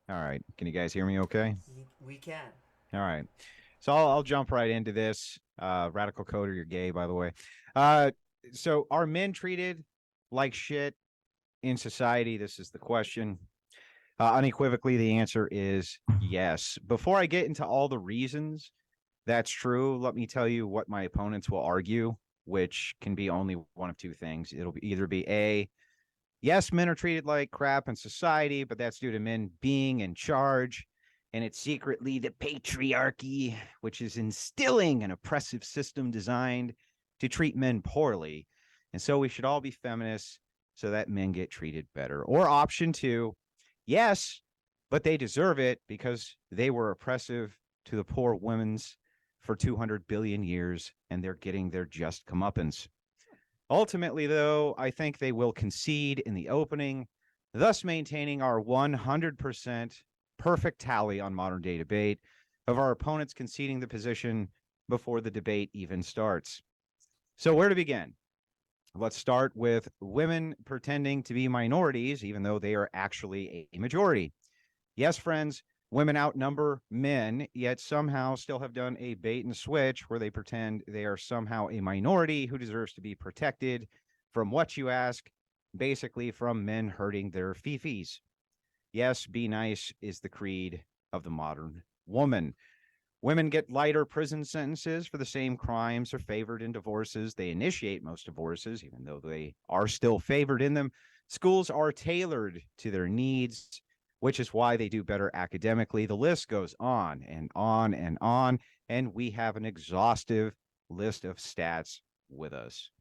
All right. Can you guys hear me okay? We can. All right. So I'll jump right into this. Radical coder, you're gay, by the way. Uh, so are men treated like shit in society? This is the question. Unequivocally, the answer is yes. Before I get into all the reasons that's true, let me tell you what my opponents will argue, which can be only one of two things. Either be A, yes, men are treated like crap in society, but that's due to men being in charge. And it's secretly the patriarchy, which is instilling an oppressive system designed to treat men poorly. And so we should all be feminists so that men get treated better. Or option two, yes, but they deserve it because they were oppressive to the poor women's for 200 billion years and they're getting their just comeuppance. Ultimately, though, I think they will concede in the opening, thus maintaining our 100% perfect tally on modern day debate of our opponents conceding the position before the debate even starts. So, where to begin? Let's start with women pretending to be minorities, even though they are actually a majority. Yes, friends, women outnumber men, yet somehow still have done a bait and switch where they pretend they are somehow a minority who deserves to be protected from what you ask, basically from men hurting their fifis. Yes, be nice is the creed of the modern woman. Women get lighter prison sentences for the same crimes, are favored in divorces. They initiate most divorces, even though they are still favored in them. Schools are tailored to their needs, which is why they do better academically. The list goes on and on and on. And we have an exhaustive list of stats with us.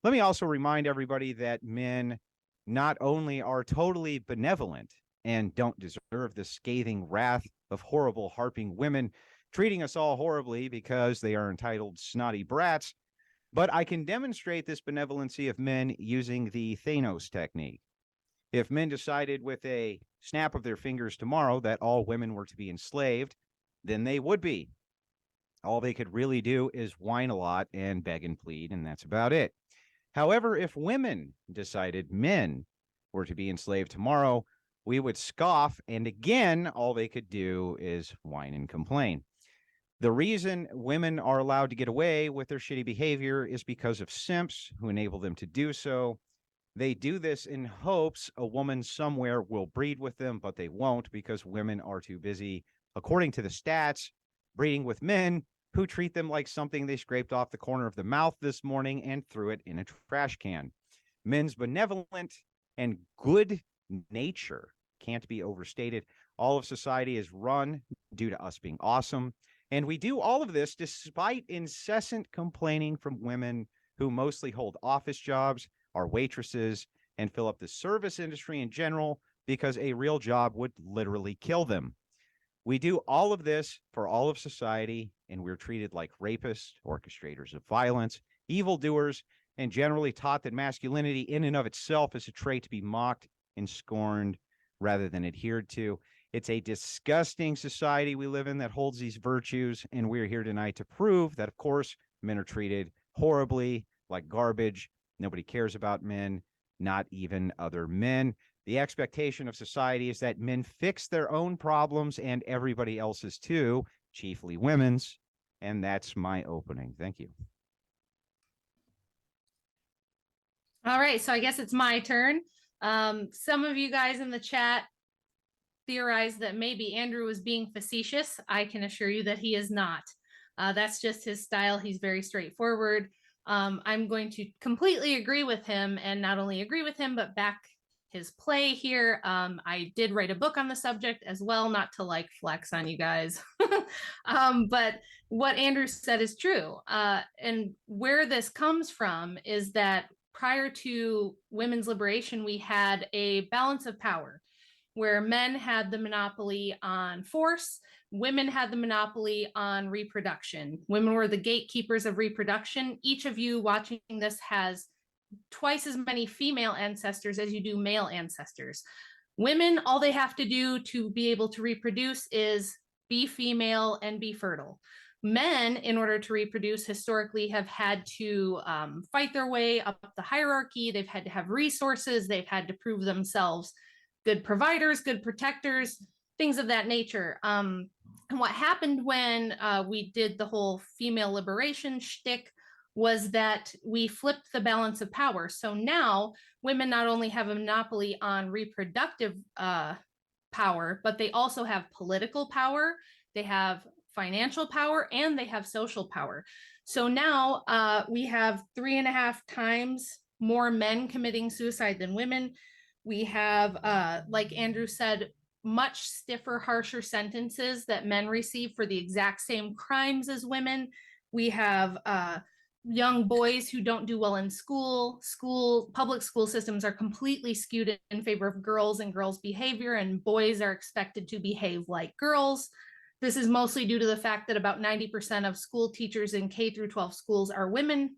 Let me also remind everybody that men not only are totally benevolent and don't deserve the scathing wrath of horrible harping women treating us all horribly because they are entitled snotty brats, but I can demonstrate this benevolency of men using the Thanos technique. If men decided with a snap of their fingers tomorrow that all women were to be enslaved, then they would be. All they could really do is whine a lot and beg and plead, and that's about it. However, if women decided men were to be enslaved tomorrow, we would scoff, and again, all they could do is whine and complain. The reason women are allowed to get away with their shitty behavior is because of simps who enable them to do so. They do this in hopes a woman somewhere will breed with them, but they won't because women are too busy, according to the stats, breeding with men who treat them like something they scraped off the corner of the mouth this morning and threw it in a trash can. Men's benevolent and good nature can't be overstated. All of society is run due to us being awesome. And we do all of this despite incessant complaining from women who mostly hold office jobs, are waitresses, and fill up the service industry in general because a real job would literally kill them. We do all of this for all of society, and we're treated like rapists, orchestrators of violence, evildoers, and generally taught that masculinity in and of itself is a trait to be mocked and scorned rather than adhered to. It's a disgusting society we live in that holds these virtues, and we're here tonight to prove that, of course, men are treated horribly, like garbage. Nobody cares about men, not even other men. The expectation of society is that men fix their own problems and everybody else's too, chiefly women's. And that's my opening. Thank you. All right, so I guess it's my turn. Some of you guys in the chat theorized that maybe Andrew was being facetious. I can assure you that he is not. That's just his style. He's very straightforward. I'm going to completely agree with him, and not only agree with him, but back his play here. I did write a book on the subject as well, not to like flex on you guys. But what Andrew said is true. And where this comes from is that prior to women's liberation, we had a balance of power where men had the monopoly on force, women had the monopoly on reproduction. Women were the gatekeepers of reproduction. Each of you watching this has twice as many female ancestors as you do male ancestors. Women, all they have to do to be able to reproduce is be female and be fertile. Men, in order to reproduce, historically have had to fight their way up the hierarchy. They've had to have resources. They've had to prove themselves good providers, good protectors. things of that nature. And what happened when we did the whole female liberation shtick was that we flipped the balance of power. So now women not only have a monopoly on reproductive power, but they also have political power, they have financial power, and they have social power. So now we have 3.5 times more men committing suicide than women. We have, like Andrew said, much stiffer, harsher sentences that men receive for the exact same crimes as women. We have young boys who don't do well in school. Public school systems are completely skewed in favor of girls and girls' behavior, and boys are expected to behave like girls. This is mostly due to the fact that about 90% of school teachers in K through 12 schools are women.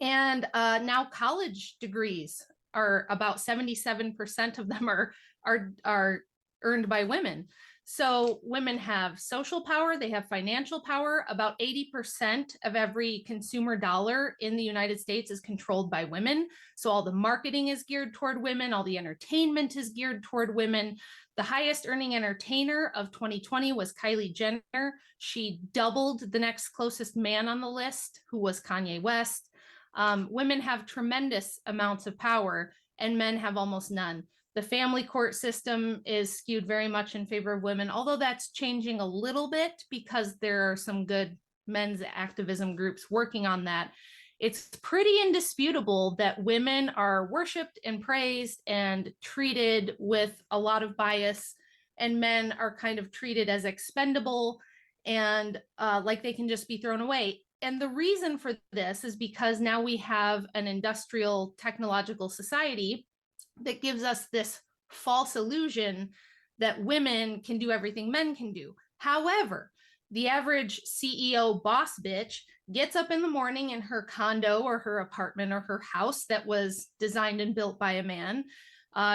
And now college degrees are about 77% of them are earned by women. So women have social power, they have financial power. About 80% of every consumer dollar in the United States is controlled by women. So all the marketing is geared toward women, all the entertainment is geared toward women. The highest earning entertainer of 2020 was Kylie Jenner. She doubled the next closest man on the list, who was Kanye West. Women have tremendous amounts of power and men have almost none. The family court system is skewed very much in favor of women, although that's changing a little bit because there are some good men's activism groups working on that. It's pretty indisputable that women are worshiped and praised and treated with a lot of bias, and men are kind of treated as expendable and like they can just be thrown away. And the reason for this is because now we have an industrial technological society that gives us this false illusion that women can do everything men can do. However, the average CEO boss bitch gets up in the morning in her condo or her apartment or her house that was designed and built by a man.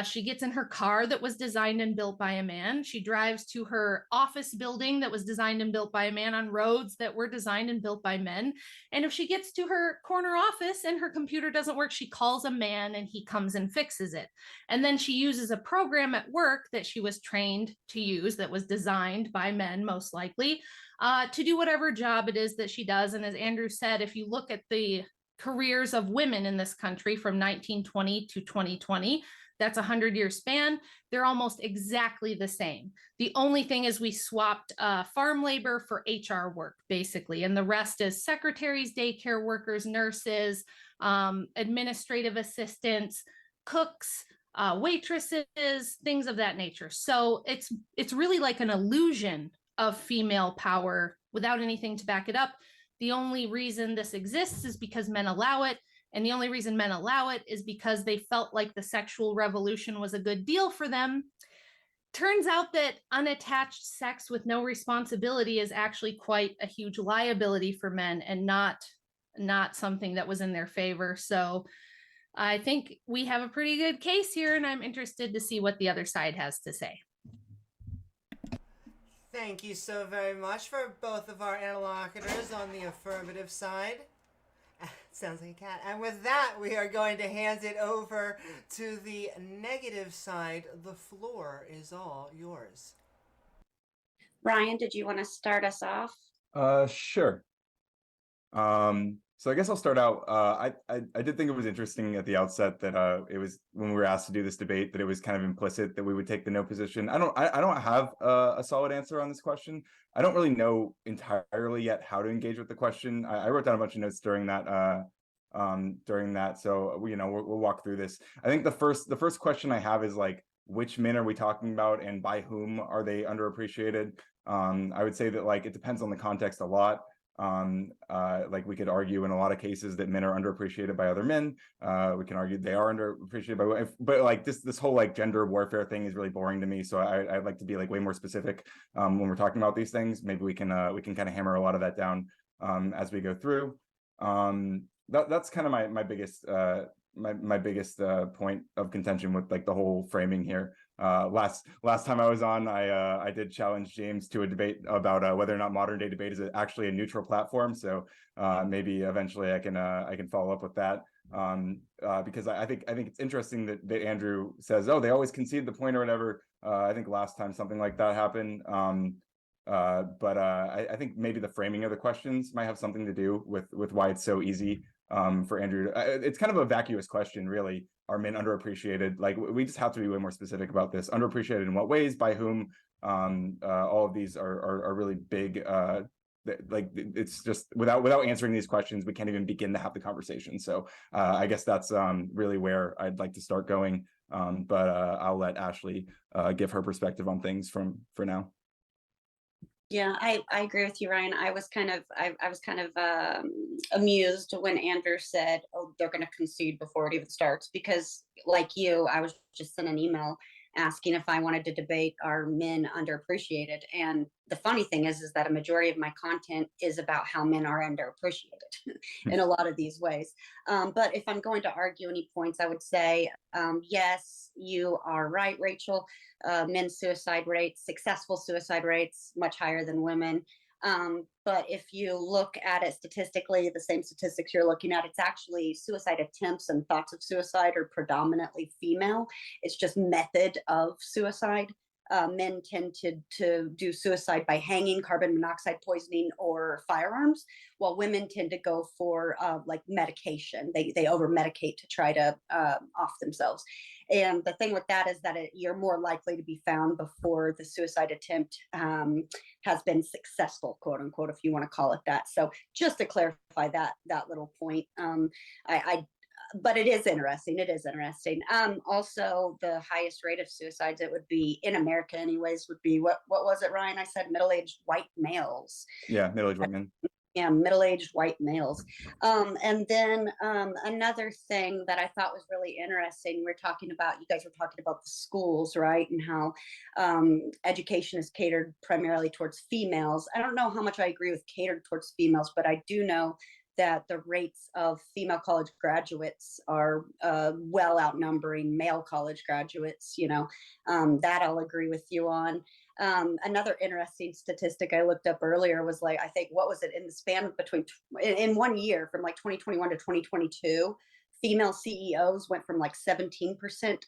She gets in her car that was designed and built by a man. She drives to her office building that was designed and built by a man on roads that were designed and built by men. And if she gets to her corner office and her computer doesn't work, she calls a man and he comes and fixes it. And then she uses a program at work that she was trained to use that was designed by men, most likely, to do whatever job it is that she does. And as Andrew said, if you look at the careers of women in this country from 1920 to 2020, that's a 100-year span. They're almost exactly the same. The only thing is we swapped farm labor for HR work, basically. And the rest is secretaries, daycare workers, nurses, administrative assistants, cooks, waitresses, things of that nature. So it's really like an illusion of female power without anything to back it up. The only reason this exists is because men allow it. And the only reason men allow it is because they felt like the sexual revolution was a good deal for them. Turns out that unattached sex with no responsibility is actually quite a huge liability for men and not something that was in their favor. So I think we have a pretty good case here, and I'm interested to see what the other side has to say. Thank you so very much for both of our interlocutors on the affirmative side. Sounds like a cat. And with that, we are going to hand it over to the negative side. The floor is all yours. Ryan, did you want to start us off? Sure. So I guess I'll start out. I did think it was interesting at the outset that it was, when we were asked to do this debate, that it was kind of implicit that we would take the no position. I don't have a solid answer on this question. I don't really know entirely yet how to engage with the question. I wrote down a bunch of notes during that. So we'll walk through this. I think the first question I have is like, which men are we talking about, and by whom are they underappreciated? I would say that like it depends on the context a lot. Like we could argue in a lot of cases that men are underappreciated by other men. We can argue they are underappreciated by, but like this whole like gender warfare thing is really boring to me. So I'd like to be like way more specific when we're talking about these things. Maybe we can kind of hammer a lot of that down as we go through. That's kind of my biggest my biggest point of contention with like the whole framing here. Last time I was on, I did challenge James to a debate about whether or not modern day debate is actually a neutral platform. So maybe eventually I can follow up with that. Because I think it's interesting that Andrew says, oh, they always concede the point or whatever. I think last time something like that happened. But I think maybe the framing of the questions might have something to do with why it's so easy for Andrew. It's kind of a vacuous question, really. Are men underappreciated? Like, we just have to be way more specific about this. Underappreciated in what ways? By whom? All of these are really big. Like, it's just without answering these questions, we can't even begin to have the conversation. So I guess that's really where I'd like to start going. But I'll let Ashley give her perspective on things for now. Yeah, I agree with you, Ryan. I was kind of amused when Andrew said, "Oh, they're going to concede before it even starts," because, like you, I was just sent an email asking if I wanted to debate are men underappreciated. And the funny thing is that a majority of my content is about how men are underappreciated in a lot of these ways. But if I'm going to argue any points, I would say, yes, you are right, Rachel. Men's suicide rates, successful suicide rates, much higher than women. But if you look at it statistically, the same statistics you're looking at, it's actually suicide attempts and thoughts of suicide are predominantly female. It's just method of suicide. Men tend to do suicide by hanging, carbon monoxide poisoning, or firearms, while women tend to go for like medication. They over medicate to try to off themselves. And the thing with that is that you're more likely to be found before the suicide attempt has been successful, quote unquote, if you want to call it that. So just to clarify that little point, but it is interesting. It is interesting. Also, the highest rate of suicides, it would be in America, anyways, would be what was it, Ryan? I said middle-aged white males. Yeah, middle-aged women. Yeah, middle-aged white males. And then another thing that I thought was really interesting, you guys were talking about the schools, right? And how education is catered primarily towards females. I don't know how much I agree with catered towards females, but I do know that the rates of female college graduates are well outnumbering male college graduates, that I'll agree with you on. Another interesting statistic I looked up earlier was like, I think, what was it, in the span between, in 1 year, from like 2021 to 2022, female CEOs went from like 17%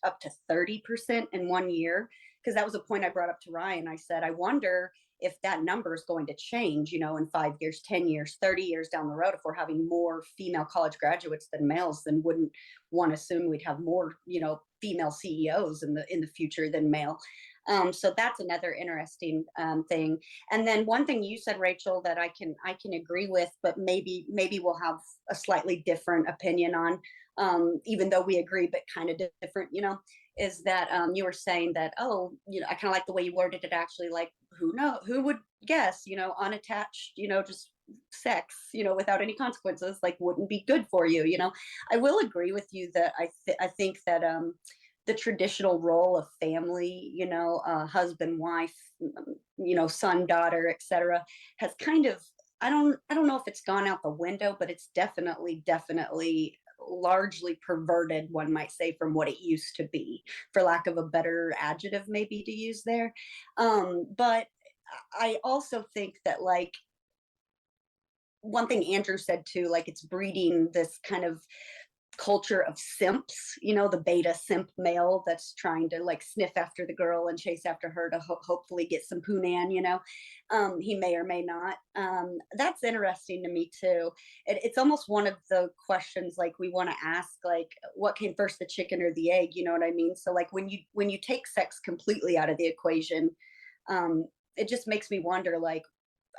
up to 30% in 1 year. Because that was a point I brought up to Ryan. I said, I wonder if that number is going to change, in 5 years, 10 years, 30 years down the road. If we're having more female college graduates than males, then wouldn't one assume we'd have more, female CEOs in the future than male. So that's another interesting thing. And then one thing you said, Rachel, that I can agree with, but maybe we'll have a slightly different opinion on, even though we agree, but kind of different, is that you were saying that, oh, I kind of like the way you worded it, actually, like, who would guess, unattached, just sex, without any consequences, like, wouldn't be good for you. I will agree with you that I think that the traditional role of family, husband, wife, son, daughter, etc., has kind of, I don't know if it's gone out the window, but it's definitely largely perverted, one might say, from what it used to be, for lack of a better adjective maybe to use there. But I also think that, like, one thing Andrew said too, like, it's breeding this kind of culture of simps, the beta simp male that's trying to, like, sniff after the girl and chase after her to hopefully get some poonan, he may or may not. That's interesting to me too. It's almost one of the questions, like, we want to ask, like, what came first, the chicken or the egg? You know what I mean? So, like, when you take sex completely out of the equation, it just makes me wonder, like,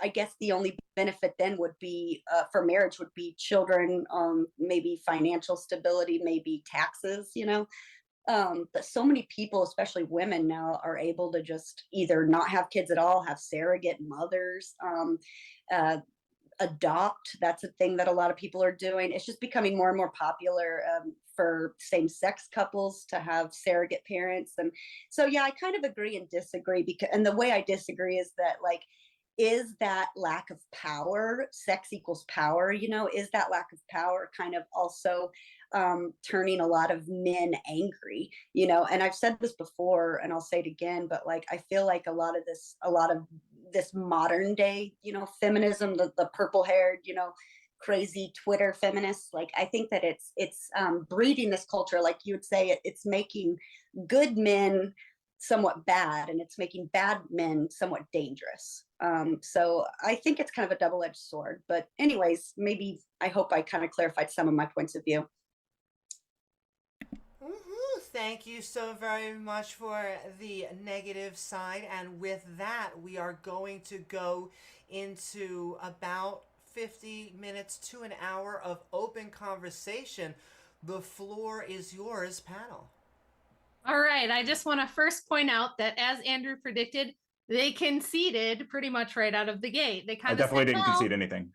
I guess the only benefit then would be for marriage would be children, maybe financial stability, maybe taxes, but so many people, especially women now, are able to just either not have kids at all, have surrogate mothers, adopt. That's a thing that a lot of people are doing. It's just becoming more and more popular for same-sex couples to have surrogate parents. And so, yeah, I kind of agree and disagree, and the way I disagree is that, like, is that lack of power, sex equals power, is that lack of power kind of also turning a lot of men angry, and I've said this before and I'll say it again, but, like, I feel like a lot of this modern day, feminism, the purple haired, crazy Twitter feminists. Like, I think that it's breeding this culture, like you would say, it's making good men somewhat bad, and it's making bad men somewhat dangerous. So I think it's kind of a double-edged sword. But anyways, maybe I hope I kind of clarified some of my points of view. Thank you so very much for the negative side. And with that, we are going to go into about 50 minutes to an hour of open conversation. The floor is yours, panel. All right. I just want to first point out that, as Andrew predicted, they conceded pretty much right out of the gate. They kind I of definitely said, didn't well, concede anything.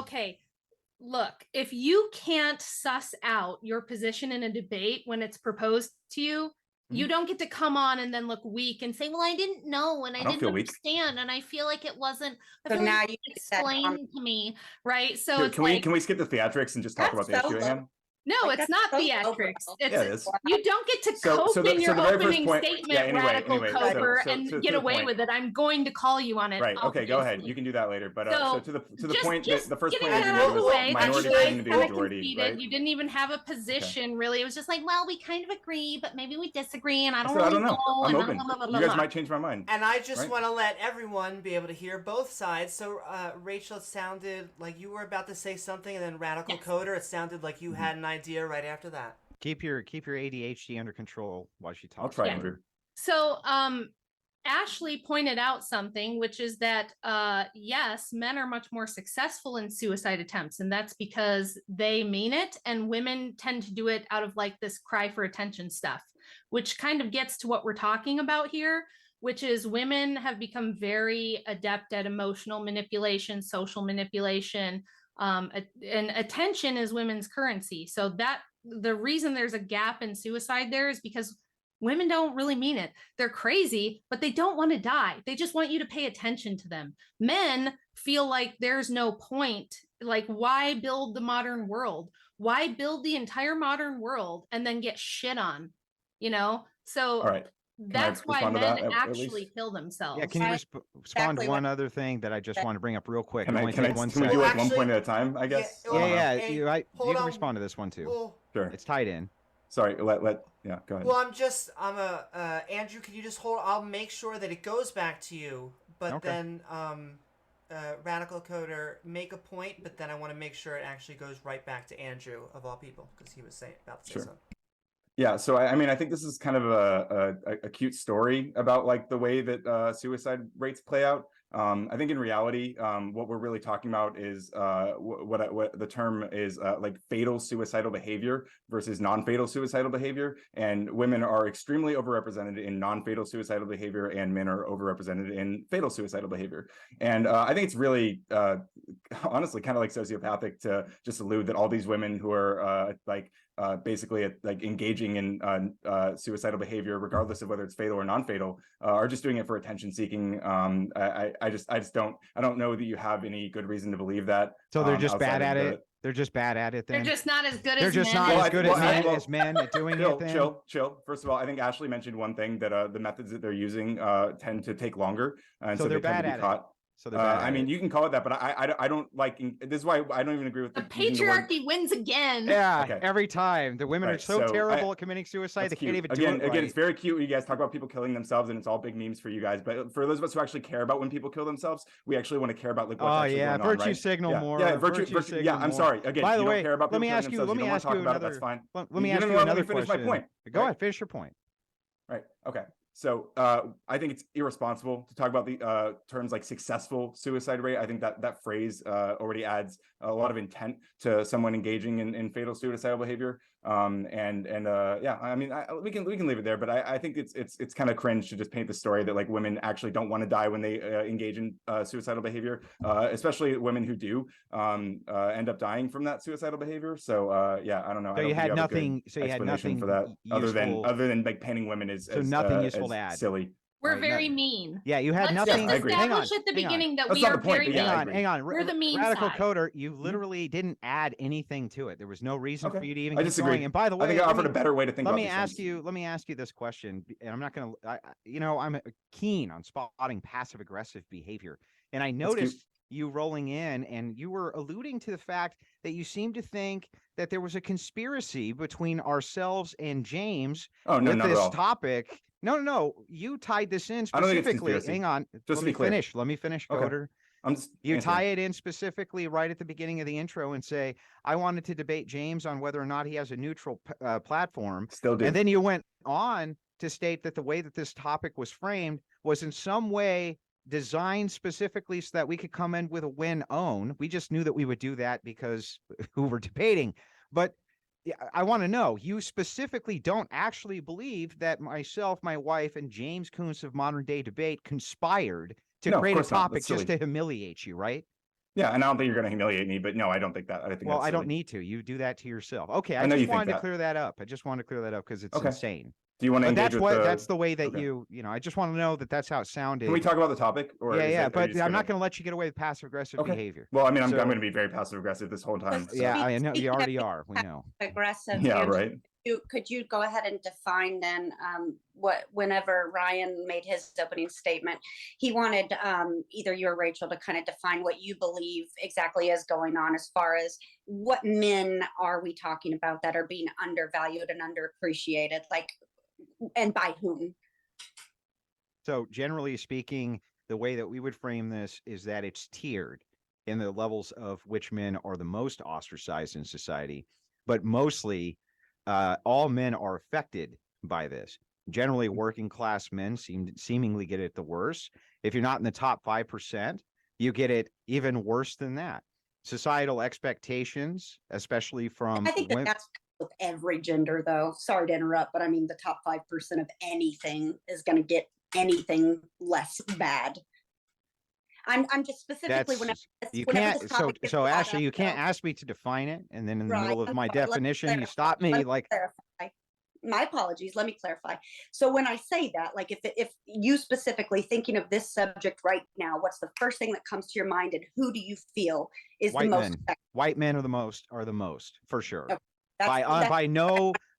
Okay. Look, if you can't suss out your position in a debate when it's proposed to you, you don't get to come on and then look weak and say, well, I didn't know and I don't didn't feel weak. understand and I feel like it wasn't So now you explained to me, right? So Here, it's can like, we skip the theatrics and just talk about the issue at hand? no, Like, it's that's not so theatrics. low. It's, Yeah, it is. you don't get to So- cope so the- in so your the very first opening point- statement, yeah, anyway, radical so coper, to and the get away point. with it. I'm going to call you on it. Right. Okay. Go ahead. obviously. You can do that later. But So, so to the just- point, just the first point getting Andrew that out made of was the way, minority you guys claiming to be kinda majority, conceded. right? You didn't even have a position, really. It was just like, well, we kind of agree, but maybe we disagree, and I don't So I really don't know. I'm and open. blah, blah, blah, You guys blah. might change my mind. And I just Right. want to let everyone be able to hear both sides. So, Rachel, it sounded like you were about to say something, and then Radical Yes. Coder, it sounded like you had an idea right after that. Keep your ADHD under control while she talks. I'll try, Yeah. Andrew. So, Ashley pointed out something, which is that, yes, men are much more successful in suicide attempts, and that's because they mean it, and women tend to do it out of like this cry for attention stuff, which kind of gets to what we're talking about here, which is women have become very adept at emotional manipulation, social manipulation, and attention is women's currency. So that the reason there's a gap in suicide there is because women don't really mean it. They're crazy, but they don't want to die. They just want you to pay attention to them. Men feel like there's no point. Like, why build the modern world? Why build the entire modern world and then get shit on? You know? So All right. that's why respond to men that at actually least? kill themselves. Yeah, can you I- respond exactly to one what- other thing that I just want to bring up real quick? Can It I? only Can take one we do second. Well, like one actually- point at a time? I guess. well, Yeah, Hey, you hold can on. respond to this one too. Well, Sure. It's tied in. Sorry. Yeah. Go ahead. well, Andrew, can you just hold? I'll make sure that it goes back to you. But Okay. then, Radical Coder, make a point, but then I want to make sure it actually goes right back to Andrew, of all people, because he was about to say Sure. something. Yeah, so I mean, I think this is kind of a cute story about like the way that suicide rates play out. I think in reality, what we're really talking about is what the term is like fatal suicidal behavior versus non-fatal suicidal behavior. And women are extremely overrepresented in non-fatal suicidal behavior, and men are overrepresented in fatal suicidal behavior. And I think it's really, honestly, kind of like sociopathic to just allude that all these women who are basically like engaging in suicidal behavior, regardless of whether it's fatal or non-fatal, are just doing it for attention seeking. I don't know that you have any good reason to believe that. So they're just outside bad of at the- it. They're just bad at it. They're Then just not as good they're as just men. not Well, as I- good well, as I- men well- as men at doing chill, it. Then chill. First of all, I think Ashley mentioned one thing that the methods that they're using tend to take longer, and So so, they're they tend bad to be at it. caught. So they're bad. I at mean, it. you can call it that, but I don't like. This is why I don't even agree with The using the word- patriarchy wins again. Yeah, Okay. every time the women are Right, so so terrible at committing suicide, they That's can't cute. even Again, do it right. it's very cute when you guys talk about people killing themselves, and it's all big memes for you guys. But for those of us who actually care about when people kill themselves, we actually want to care about like what's Oh actually yeah, going on, virtue right? signal Yeah, more. yeah, virtue signal yeah, I'm more. sorry. Again, By the you way, don't care about let people me killing ask you. themselves, Let me don't wanna ask talk you about it, another. that's fine. Let You me ask didn't you let me another finish my question. point, Go right? ahead, finish your point. Right. Okay. So I think it's irresponsible to talk about the terms like successful suicide rate. I think that phrase already adds a lot of intent to someone engaging in fatal suicidal behavior. Yeah, I mean, we can leave it there, but I think it's kind of cringe to just paint the story that like women actually don't want to die when they engage in suicidal behavior, especially women who do end up dying from that suicidal behavior. So yeah, I don't know. So you had nothing. So you had Explanation nothing for that useful. other than like painting women is So nothing useful as to add. silly. We're Right, very no- mean. Yeah, you had Let's nothing. I just agree. Hang on, establish at the hang on. beginning that That's we not are the point, very but yeah, mean. I Hang on, agree. hang on. We're the mean Radical side. Coder, you literally didn't add anything to it. There was no reason for Okay. you to even I keep disagree. going. And by the way, I think I let offered me- a better way to think let about me these ask things. you. Let me ask you this question, and I'm not going to. I'm keen on spotting passive aggressive behavior, and I cute. noticed you rolling in, and you were alluding to the fact that you seem to think that there was a conspiracy between ourselves and James Oh, no, with not at this all. topic. No, no, no. You tied this in I don't think it's specifically. conspiracy. Hang on. Just to be clear. Let me finish, Okay. Coder. I'm just You answering. tie it in specifically right at the beginning of the intro and say, I wanted to debate James on whether or not he has a neutral platform. Still do. And then you went on to state that the way that this topic was framed was in some way designed specifically so that we could come in with a win own. We just knew that we would do that because who we're debating. But yeah, I want to know, you specifically don't actually believe that myself, my wife, and James Kuntz of Modern Day Debate conspired to No, of create a course not. topic That's just silly. to humiliate you, right? Yeah, and I don't think you're going to humiliate me, but no, I don't think that. I think Well, that's I don't silly. need to. You do that to yourself. Okay, I I know you just think wanted to that. clear that up. I just wanted to clear that up because it's Okay. insane. Do you want to But engage that's with what the? that's the way that okay. you know, I just want to know that that's how it sounded. Can we talk about the topic? Or Yeah, is yeah, it, but I'm not going to let you get away with passive aggressive Okay. behavior. Well, I mean, I'm So- going to be very passive aggressive this whole time. So Yeah, so- I know you speaking of already are. We know. aggressive. Yeah, Andrew, right. could you go ahead and define then whenever Ryan made his opening statement, he wanted either you or Rachel to kind of define what you believe exactly is going on as far as what men are we talking about that are being undervalued and underappreciated, like, and by whom? So generally speaking, the way that we would frame this is that it's tiered in the levels of which men are the most ostracized in society, but mostly all men are affected by this. Generally, working class men seemingly get it the worst. If you're not in the top 5%, you get it even worse than that. Societal expectations, especially from I think that women. that's with every gender, though. Sorry to interrupt, but I mean, the top 5% of anything is going to get anything less bad. I'm just specifically You whenever can't. this So topic gets so brought Ashley, up, you can't though, ask me to define it, and then in the right, middle of my let me definition, you clarify. stop Let me me like. clarify. My apologies. Let me clarify. So when I say that, like if you specifically thinking of this subject right now, what's the first thing that comes to your mind, and who do you feel is White the most men. affected? White men are the most for sure. Okay. That's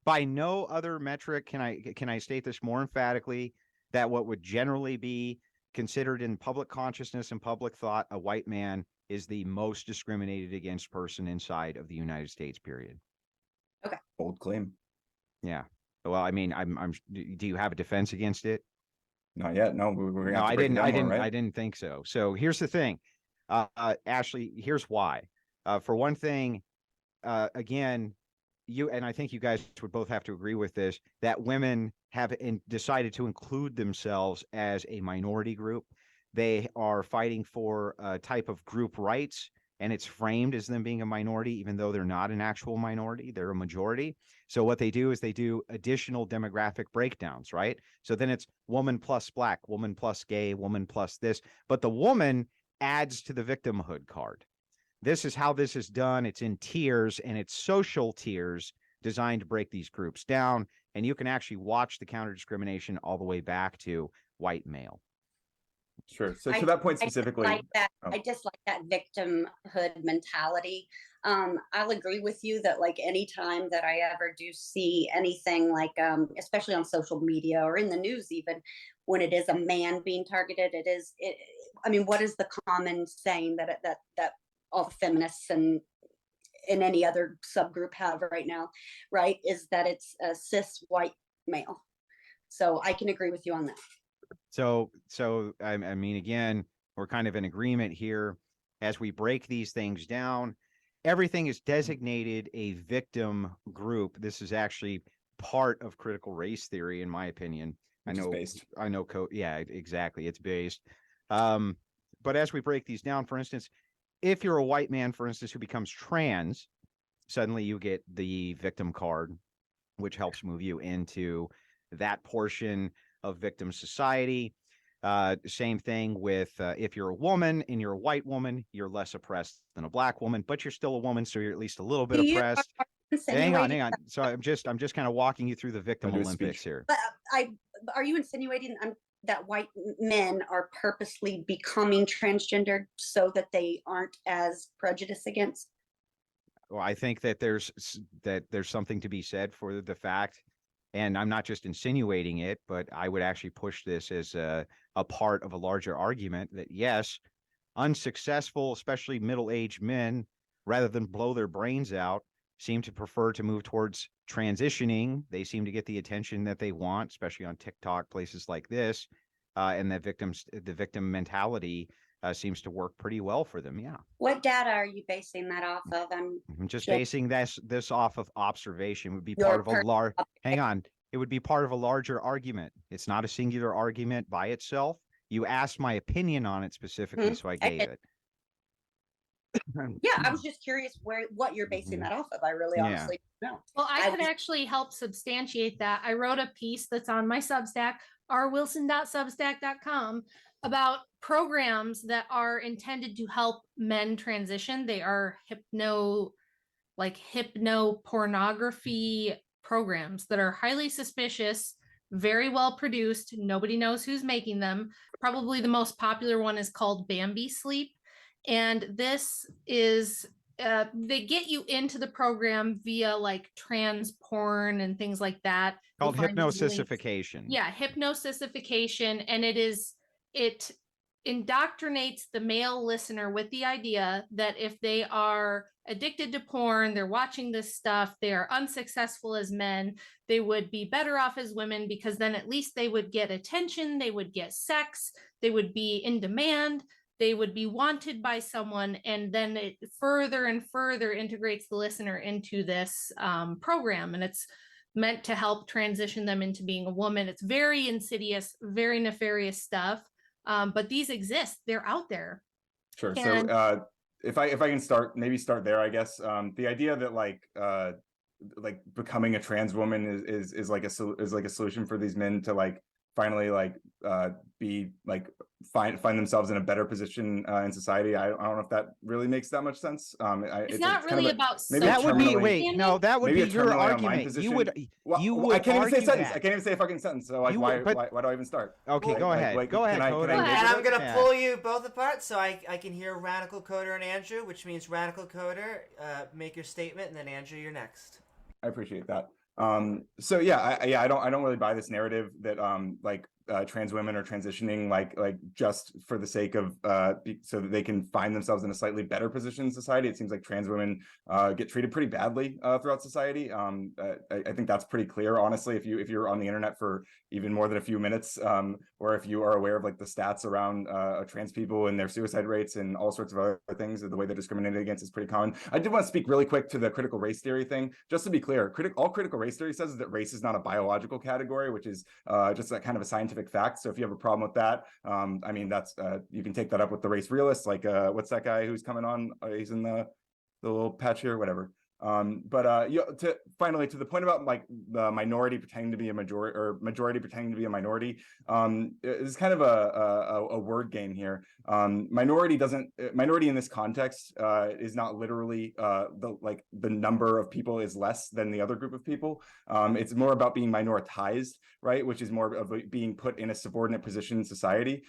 By no other metric can I state this more emphatically that what would generally be considered in public consciousness and public thought, a white man is the most discriminated against person inside of the United States, period. Bold claim. Yeah. Well, I mean, do you have a defense against it? Not yet. No, we're gonna No, have to I break it didn't. down I more, didn't. right? I didn't think so. So here's the thing, Ashley. Here's why. For one thing, again, you and I think you guys would both have to agree with this, that women have decided to include themselves as a minority group. They are fighting for a type of group rights, and it's framed as them being a minority, even though they're not an actual minority, they're a majority. So what they do is they do additional demographic breakdowns, right? So then it's woman plus black, woman plus gay, woman plus this, but the woman adds to the victimhood card. This is how this is done. It's in tiers, and it's social tiers designed to break these groups down. And you can actually watch the counter discrimination all the way back to white male. Sure. So to that point I just specifically, like that. oh. I just like that victimhood mentality. I'll agree with you that like anytime that I ever do see anything like, especially on social media or in the news, even when it is a man being targeted, I mean, what is the common saying that all the feminists and in any other subgroup have right now, right? Is that it's a cis white male. So I can agree with you on that. So I mean, again, we're kind of in agreement here. As we break these things down, everything is designated a victim group. This is actually part of critical race theory, in my opinion. Which is based. I know code. Yeah, exactly. It's based. But as we break these down, for instance, if you're a white man, for instance, who becomes trans, suddenly you get the victim card, which helps move you into that portion of victim society. Same thing with if you're a woman and you're a white woman, you're less oppressed than a black woman, but you're still a woman, so you're at least a little bit oppressed. Hang on. So I'm just kind of walking you through the victim Olympics here. But are you insinuating that white men are purposely becoming transgendered so that they aren't as prejudiced against? Well, I think that there's something to be said for the fact, and I'm not just insinuating it, but I would actually push this as a part of a larger argument that yes, Unsuccessful, especially middle-aged men, rather than blow their brains out, seem to prefer to move towards transitioning. They seem to get the attention that they want, especially on TikTok, places like this, and the victim mentality seems to work pretty well for them. Yeah, What data are you basing that off of? I'm just Yeah. basing this off of observation. Would be Your part of a per- large. Hang on, it would be part of a larger argument. It's not a singular argument by itself. You asked my opinion on it specifically, Mhm. so I I gave did. it. Yeah, I was just curious what you're basing that off of. I really Yeah. honestly don't know. Well, I I could was- actually help substantiate that. I wrote a piece that's on my Substack, rwilson.substack.com, about programs that are intended to help men transition. They are hypno pornography programs that are highly suspicious, very well produced. Nobody knows who's making them. Probably the most popular one is called Bambi Sleep. And this is they get you into the program via like trans porn and things like that. You'll Called find these links. hypnosissification. Yeah, hypnosissification, and it indoctrinates the male listener with the idea that if they are addicted to porn, they're watching this stuff, they are unsuccessful as men, they would be better off as women, because then at least they would get attention, they would get sex, they would be in demand, they would be wanted by someone, and then it further and further integrates the listener into this program, and it's meant to help transition them into being a woman. It's very insidious, very nefarious stuff. But these exist, they're out there. Sure. And- So if I can start there, I guess the idea that like becoming a trans woman is like a solution for these men to like finally like be like find themselves in a better position in society. I don't know if that really makes that much sense. It's not really about maybe That would be terminally- that would maybe be a your terminally online argument. You position. would Well, you would I can't even say a argue sentence. that. I can't even say a fucking sentence. So like, You why, would- but- why do I even start? Okay, Like- go like- ahead. like, Go ahead, can I- Coder. can I Go engage ahead. And with I'm it? gonna Yeah. pull you both apart, so I can hear Radical Coder and Andrew, which means Radical Coder, make your statement, and then Andrew, you're next. I appreciate that. So yeah, I don't really buy this narrative that like trans women are transitioning like just for the sake of so that they can find themselves in a slightly better position in society. It seems like trans women get treated pretty badly throughout society. I think that's pretty clear, honestly, if you're on the internet for even more than a few minutes, or if you are aware of like the stats around trans people and their suicide rates and all sorts of other things, the way they're discriminated against is pretty common. I did want to speak really quick to the critical race theory thing. Just to be clear, all critical race theory says is that race is not a biological category, which is just a kind of a scientific fact. So if you have a problem with that, I mean, that's you can take that up with the race realists, like what's that guy who's coming on? He's in the little patch here, whatever. Finally, to the point about like the minority pretending to be a majority or majority pretending to be a minority, it's kind of a word game here. Minority in this context is not literally the number of people is less than the other group of people. It's more about being minoritized, right? Which is more of being put in a subordinate position in society.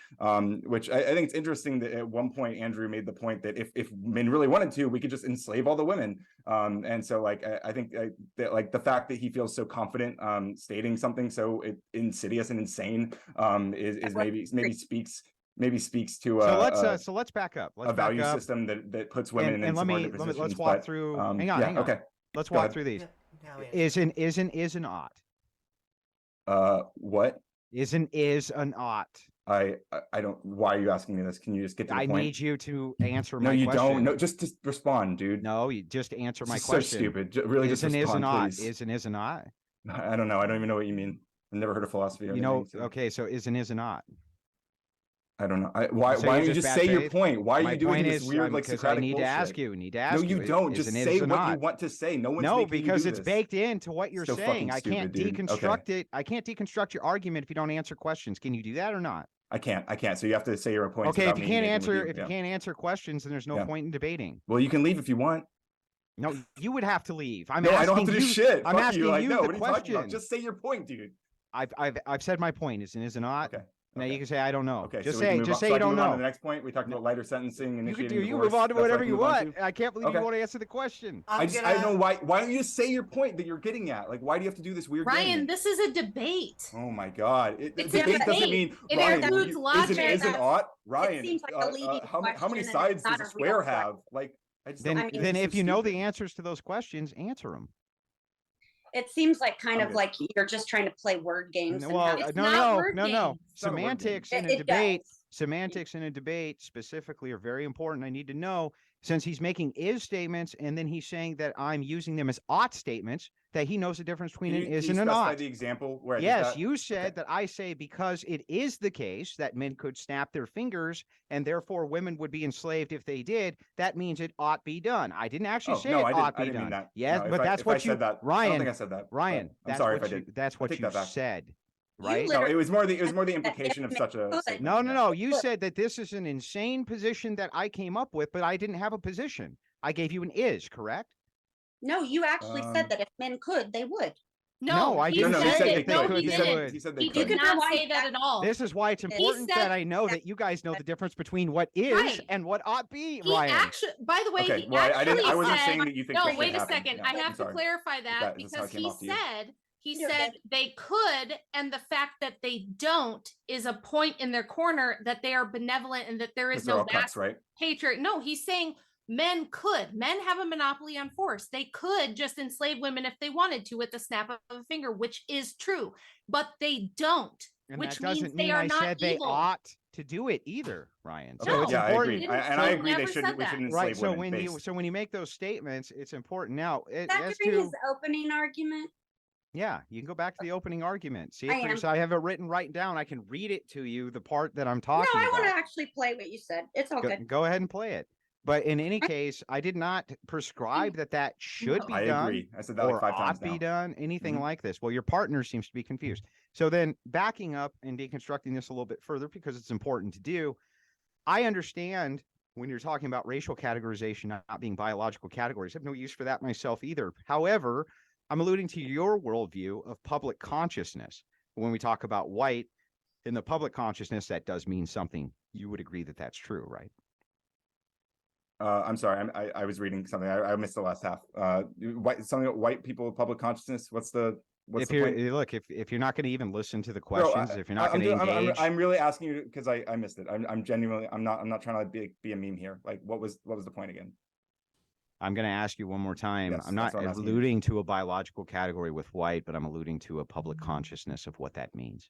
Which I think it's interesting that at one point Andrew made the point that if men really wanted to, we could just enslave all the women. And so like I think that like the fact that he feels so confident stating something so insidious and insane is maybe speaks to so let's back up. Let's a value back up. system that puts women in And subordinate positions. let's walk through. Hang on. Okay. Let's Go walk ahead. through these. Yeah, now Andrew. Is an ought. What? Is an ought. I don't. Why are you asking me this? Can you just get to the I point? need you to answer No, my you question. don't. No, just respond, dude. No, you just answer my This is question. so stupid. Really, just Is respond, an ought. please. Is an ought. I don't know. I don't even know what you mean. I've never heard of philosophy. You know, okay, so is an ought. I don't know. Why So don't you're you just just bad say your faith? point? Why are My you doing point this is, weird like because Socratic I need bullshit? to ask you. No, you don't. Just say what you ought. want to say. No one's No, making you because do it's this. baked into what you're So saying. fucking I can't stupid, dude. deconstruct it. I can't deconstruct your argument if you don't answer questions. Can you do that or not? I can't. So you have to say your points. Okay, if without you me can't engaging with answer, if you Yeah. can't answer questions, then there's no Yeah. point in debating. Well, you can leave if you want. No, you would have to leave. I'm No, asking I don't have to do you, shit. I'm Fuck asking you. Like, you no, the what are you talking about? question. Just say your point, dude. I've said my point. Is not. Okay. Now Okay. you can say I don't know. Okay, Just so we can say move just on. say So I you can don't move on to know. the next point. We talked about lighter sentencing, You can initiating do. You divorce. move on to That's what I whatever can you move on want. to? I can't believe Okay. you won't answer the question. I'm I don't know gonna. why don't you just say your point that you're getting at? Like, why do you have to do this weird Ryan, game? this is a debate. Oh my God! It's The a debate doesn't debate. mean It Ryan. includes Is logic. it is an ought? Ryan, seems like a leading how many question and sides it's not does a a real square question. have? Like, I just Then don't. I mean, this then is if so you know the stupid. answers to those questions, answer them. It seems like kind I'm of good. like you're just trying to play word games. and Well, have- It's no, not no, word no, no. games. It's not a word game. Semantics in a It debate. does. Semantics in a debate specifically are very important. I need to know, since he's making is statements and then he's saying that I'm using them as ought statements, that he knows the difference between Can an you is and an specify ought. the example where I did Yes, that? you said Okay. that I say because it is the case that men could snap their fingers and therefore women would be enslaved if they did, that means it ought be done. I didn't actually Oh, say no, it I ought didn't. I be didn't mean done. that. Yes, No, but that's if I what you said that. I don't Ryan, think I said that. but Ryan, I'm that's sorry if what I you did. that's I what take you that back. said. You Right? No, literally it was more the said implication of if such a men statement. No, no, Yeah. no. You Look. said that this is an insane position that I came up with, but I didn't have a position. I gave you an is, correct? No, you actually said Um, that if men could, they would. No, I he didn't No, said he said that. they they No, could. could, he they didn't. would. He said they He could. did not say that at all. This is why it's important said that I know that you guys know the difference between what is Right. and what ought be, He Ryan. actually, by the way, Okay, he well, I actually didn't. I wasn't said, saying that you think no, that wait should a happen. second. Yeah, I I'm have to sorry. clarify that Is this how it because came he off to you? said, he You're said good. they could, and the fact that they don't is a point in their corner that they are benevolent and that there is Because they're no all cuts, vast right? hatred. No, he's saying men could. Men have a monopoly on force. They could just enslave women if they wanted to with the snap of a finger, which is true, but they don't. And Which that doesn't means they mean are I not said they evil. ought to do it either, Ryan. So No, it's yeah, I important. agree. didn't- And I he agree they never shouldn't. said We that. shouldn't Right. enslave So women. when you make those statements, it's important. Now, That as during to his opening argument. yeah, you can go back to the opening argument. See it I for am. yourself. I have it written right down. I can read it to you, the part that I'm No, talking I want to about. actually play what you said. It's all good. Go ahead and play it. But in any case, I did not prescribe that should be I done agree. I said that or like 5 ought times be now. done, anything Mhm. like this. Well, your partner seems to be confused. So then backing up and deconstructing this a little bit further because it's important to do. I understand when you're talking about racial categorization not being biological categories. I have no use for that myself either. However, I'm alluding to your worldview of public consciousness. When we talk about white in the public consciousness, that does mean something. You would agree that that's true, right? I'm sorry. I was reading something. I missed the last half. Something about white people with public consciousness. What's the If point? you're look, if you're not going to even listen to the Bro, questions, if you're not going to engage, I'm really asking you because I missed it. I'm genuinely. I'm not trying to be a meme here. Like, what was the point again? I'm going to ask you one more time. Yes, I'm that's not what I'm asking you. alluding to a biological category with white, but I'm alluding to a public consciousness of what that means.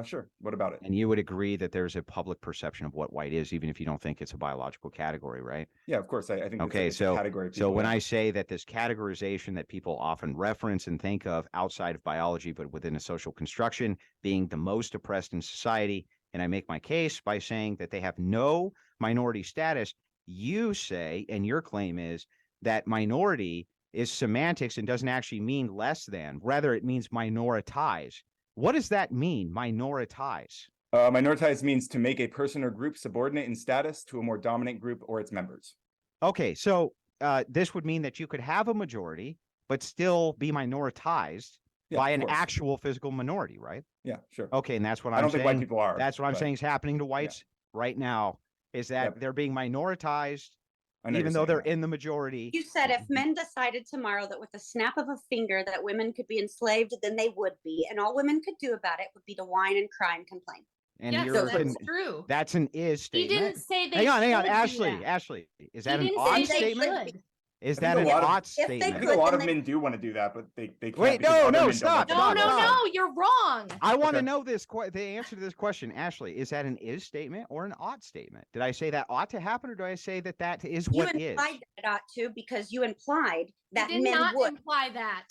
Sure. What about it? And you would agree that there's a public perception of what white is, even if you don't think it's a biological category, right? Yeah, of course. I think Okay, it's a category. Of so people, when yeah. I say that this categorization that people often reference and think of outside of biology, but within a social construction, being the most oppressed in society, and I make my case by saying that they have no minority status, you say, and your claim is that minority is semantics and doesn't actually mean less than, rather it means minoritize. What does that mean, minoritize? Minoritized means to make a person or group subordinate in status to a more dominant group or its members. Okay, so this would mean that you could have a majority, but still be minoritized Yeah, by of an course. actual physical minority, right? Yeah, sure. Okay, and that's what I I'm don't think saying. white people are. That's what I'm but saying is happening to whites right now, is that Yep. they're being minoritized, I know even you're though they're saying in the majority. You said if men decided tomorrow that with the snap of a finger that women could be enslaved, then they would be, and all women could do about it would be to whine and cry and complain. And Yes, you're that's true. that's an is He statement. didn't say they Hang on, should do Ashley. that. Ashley, is He that an didn't ought say they statement? should. Is I that think an a lot of- ought if they I statement? think a lot of then they- men do want to do that, but they can't. Wait, because no, other no, men don't stop, want to No, stop, do no, it. stop. no, you're wrong. I want to Okay. know the answer to this question, Ashley. Is that an is statement or an ought statement? Did I say that ought to happen, or do I say that is You what is? implied that it ought to because you implied that you did men not would. imply that.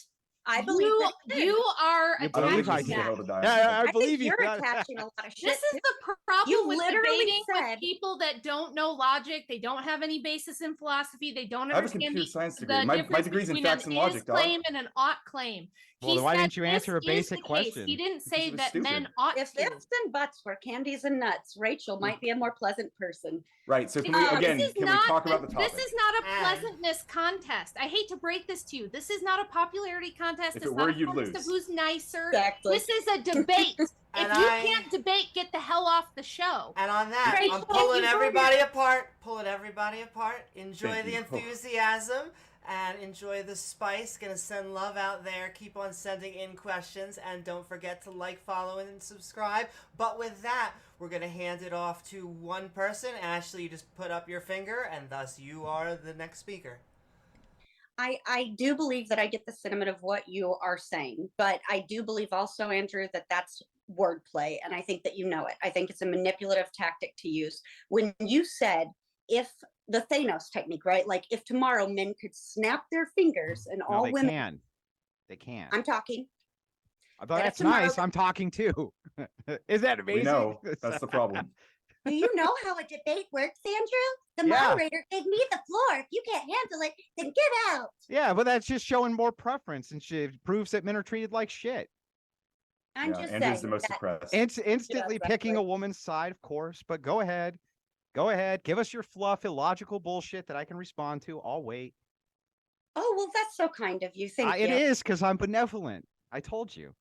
I believe you, that you did. you are You I don't believe think I this is a did. hill to die on. Yeah, I I believe think you. you're attaching a lot of shit. This is to the problem You with literally debating said- with people that don't know logic. They don't have any basis in philosophy. They don't I have a understand computer the, science the degree. My difference degree's in between facts an and logic, is dog. claim and an ought claim. Well, He then why said didn't you answer a this is basic the case. question? He didn't Because say it was that men stupid. ought If to. ifs and buts were candies and nuts, Rachel might be a more pleasant person. Right. So can we This again? is Can we not talk a- about the topic? This is not a And- pleasantness contest. I hate to break this to you. This is not a popularity contest. If it's it not were, a you'd contest of lose. who's nicer. Exactly. This is a debate. And if you can't debate, get the hell off the show. And on that, Rachel, I'm pulling you everybody apart. Pulling everybody apart. Enjoy Thank the you. enthusiasm and enjoy the spice. Gonna send love out there. Keep on sending in questions. And don't forget to like, follow, and subscribe. But with that, we're gonna hand it off to one person. Ashley, you just put up your finger, and thus you are the next speaker. I do believe that I get the sentiment of what you are saying, but I do believe also, Andrew, that that's wordplay, and I think that you know it. I think it's a manipulative tactic to use. When you said, if the Thanos technique, right? Like if tomorrow men could snap their fingers and No, all they women, they can. I'm talking. I thought that if that's tomorrow- nice. I'm talking too. Is that amazing? We know that's the problem. Do you know how a debate works, Andrew? The Yeah. moderator gave me the floor. If you can't handle it, then get out. Yeah, but that's just showing more preference, and shit proves that men are treated like shit. I'm Yeah, just Andrew's saying the most that suppressed. It's instantly exactly. picking a woman's side, of course, but go ahead. Go ahead. Give us your fluff, illogical bullshit that I can respond to. I'll wait. Oh, well, that's so kind of you. Thank you. It is because I'm benevolent. I told you.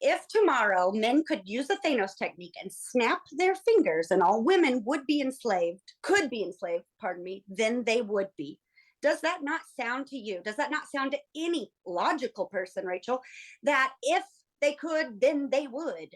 If tomorrow men could use the Thanos technique and snap their fingers and all women would be enslaved, could be enslaved, pardon me, then they would be. Does that not sound to you? Does that not sound to any logical person, Rachel, that if they could, then they would?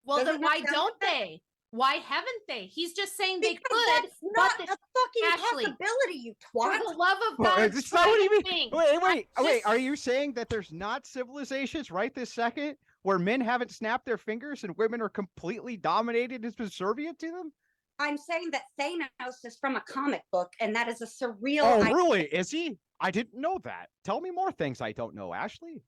Well, Does then it not why sound don't like that? they? Why haven't they? He's just saying they Because could, that's but not the, a fucking Ashley, possibility, you for twat. the love of Well, God, is this try not what to you mean? think. Wait. Just- Are you saying that there's not civilizations right this second where men haven't snapped their fingers and women are completely dominated and subservient to them? I'm saying that Thanos is from a comic book, and that is a surreal. Oh, really? Is he? I didn't know that. Tell me more things I don't know, Ashley.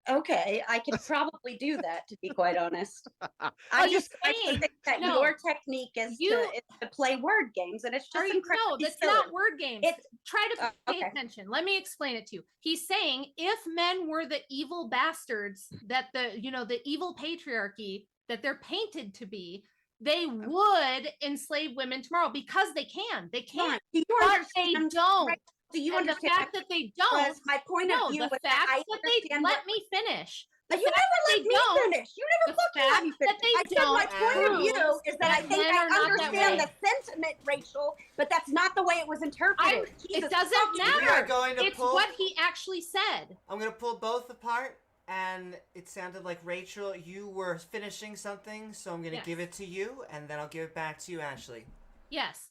Okay, I could probably do that, to be quite honest. Are I you just I saying- think that no, your technique is to play word games, and it's Are just you, incredibly no, that's silly. not word games. It's Try to pay okay. attention. Let me explain it to you. He's saying if men were the evil bastards that the evil patriarchy that they're painted to be, they would enslave women tomorrow because they can. They Fine. can, Do you but they understand? don't. Right. Do you And the understand? fact that they don't. My point No, of view the was fact I that they understand let what- me finish. The But you fact never that let they me don't. finish. You The never fucking let fact me that finish. they I said my don't point of view proves is that I that think men I are not that understand way. the sentiment, Rachel, but that's not the way it was interpreted. It Jesus doesn't fucking We are matter. going to It's pull. what he actually said. I'm gonna pull both apart, and it sounded like Rachel, you were finishing something, so I'm gonna Yes. give it to you, and then I'll give it back to you, Ashley. Yes.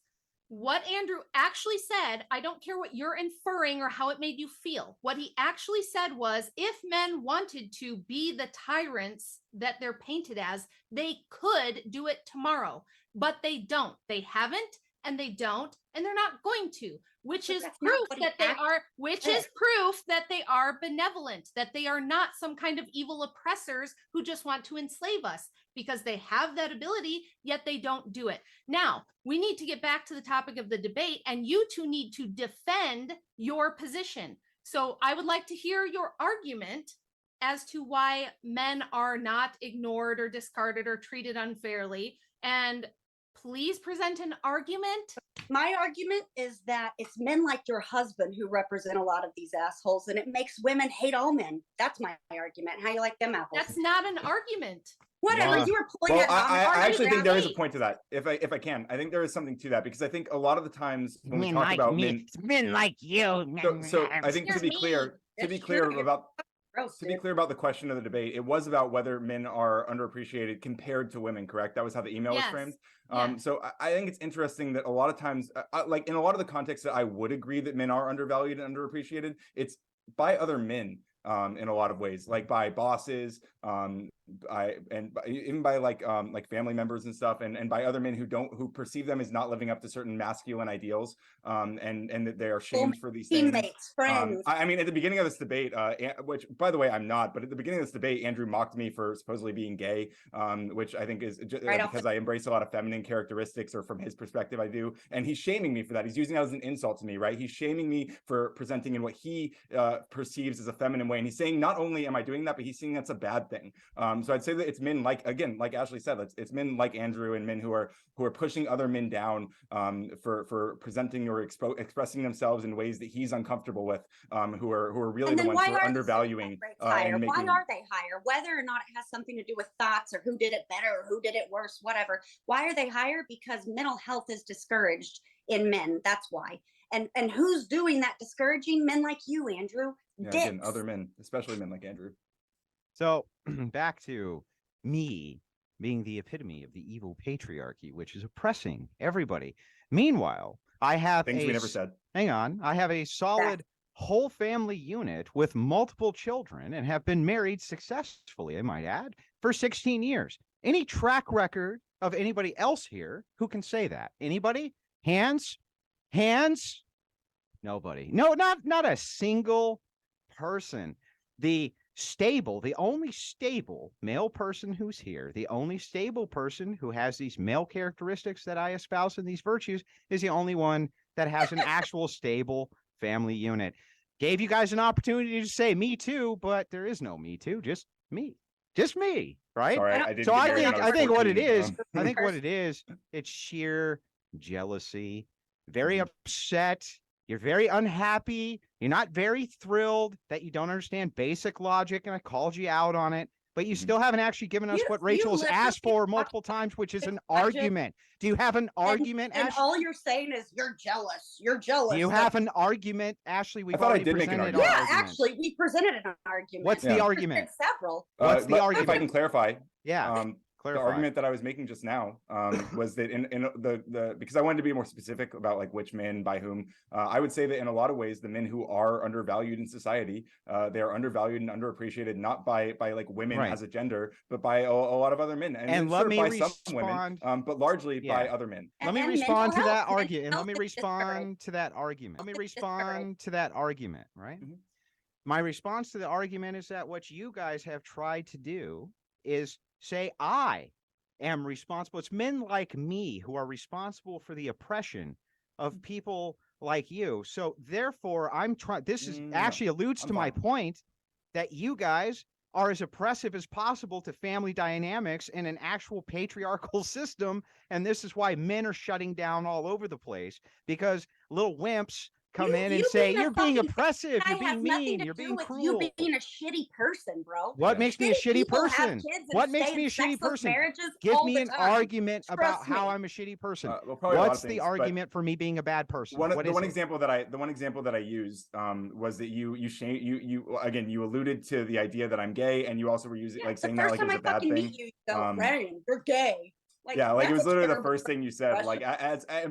What Andrew actually said, I don't care what you're inferring or how it made you feel. What he actually said was if men wanted to be the tyrants that they're painted as, they could do it tomorrow, but they don't. They haven't, and they don't, and they're not going to, which But is that's not proof what he that they actually are, which said. is proof that they are benevolent, that they are not some kind of evil oppressors who just want to enslave us, because they have that ability, yet they don't do it. Now, we need to get back to the topic of the debate, and you two need to defend your position. So I would like to hear your argument as to why men are not ignored or discarded or treated unfairly. And please present an argument. My argument is that it's men like your husband who represent a lot of these assholes, and it makes women hate all men. That's my argument. How you like them apples? That's not an argument. Whatever, Well, you were pulling Well, that on I hard actually think there is a Wait. point to that. If I can, I think there is something to that because I think a lot of the times when we Men talk like about me, men, it's men like you. so I think You're to be mean. clear, to That's be clear true. about gross, to be dude. clear about the question of the debate, it was about whether men are underappreciated compared to women, correct? That was how the email was Yes. framed. Yeah. So I think it's interesting that a lot of times, like in a lot of the contexts that I would agree that men are undervalued and underappreciated, it's by other men in a lot of ways, like by bosses, even by like family members and stuff, and by other men who perceive them as not living up to certain masculine ideals, and that they are shamed for these things. Teammates, friends. I mean, at the beginning of this debate, which by the way, I'm not, but at the beginning of this debate, Andrew mocked me for supposedly being gay, which I think is Right off because I embrace a lot of feminine characteristics, or from his perspective, I do. And he's shaming me for that. He's using that as an insult to me, right? He's shaming me for presenting in what he perceives as a feminine way. And he's saying, not only am I doing that, but he's saying that's a bad thing. So I'd say that it's men like, again, like Ashley said, it's men like Andrew and men who are pushing other men down for presenting or expressing themselves in ways that he's uncomfortable with, who are really And the then ones why who are are undervaluing higher? and making. Why are they higher? Whether or not it has something to do with thoughts or who did it better or who did it worse, whatever. Why are they higher? Because mental health is discouraged in men. That's why. And who's doing that discouraging? Men like you, Andrew. Yeah, Dicks. again, other men, especially men like Andrew. So back to me being the epitome of the evil patriarchy, which is oppressing everybody. Meanwhile, I have Things we never said. Hang on. I have a solid whole family unit with multiple children and have been married successfully, I might add, for 16 years. Any track record of anybody else here who can say that? Anybody? Hands? Nobody. No, not a single person. The only stable male person who's here, the only stable person who has these male characteristics that I espouse and these virtues is the only one that has an actual stable family unit. Gave you guys an opportunity to say me too, but there is no me too, just me, right? Sorry, I didn't. So get married when I was think what it 14. is, I think what it is, it's sheer jealousy, very upset. You're very unhappy. You're not very thrilled that you don't understand basic logic, and I called you out on it. But you still haven't actually given us what Rachel's asked for multiple times, which is an argument. Do you have an argument, and Ashley? all you're saying is you're jealous. You're jealous. Do you have an argument, Ashley? We've thought I already did make an presented argument. our Yeah, arguments. actually, we presented an argument. What's the argument? Several. What's the If I argument? can clarify, Yeah, the clarify. argument that I was making just now was that in the because I wanted to be more specific about like which men by whom, I would say that in a lot of ways the men who are undervalued in society, they are undervalued and underappreciated not by like women as a gender, but by a lot of other men, and let me by respond. some women, but largely by other men. Let me And respond to mental that health, argument. mental Let me health is respond to that argument. Let me respond to that argument, right? Mhm. My response to the argument is that what you guys have tried to do is say I am responsible. It's men like me who are responsible for the oppression of people like you. So therefore, I'm trying. This is actually alludes to my point that you guys are as oppressive as possible to family dynamics in an actual patriarchal system. And this is why men are shutting down all over the place, because little wimps come in and say, you're being oppressive, you're being mean, you're being cruel. You being a shitty person, bro. What makes me a shitty person? What makes me a shitty person? Give me an argument about how I'm a shitty person. What's the argument for me being a bad person? The one example that I used was that you again, you alluded to the idea that I'm gay, and you also were using like saying that like it was a bad thing. You're gay. Like, yeah, like it was literally the first thing you said. Like,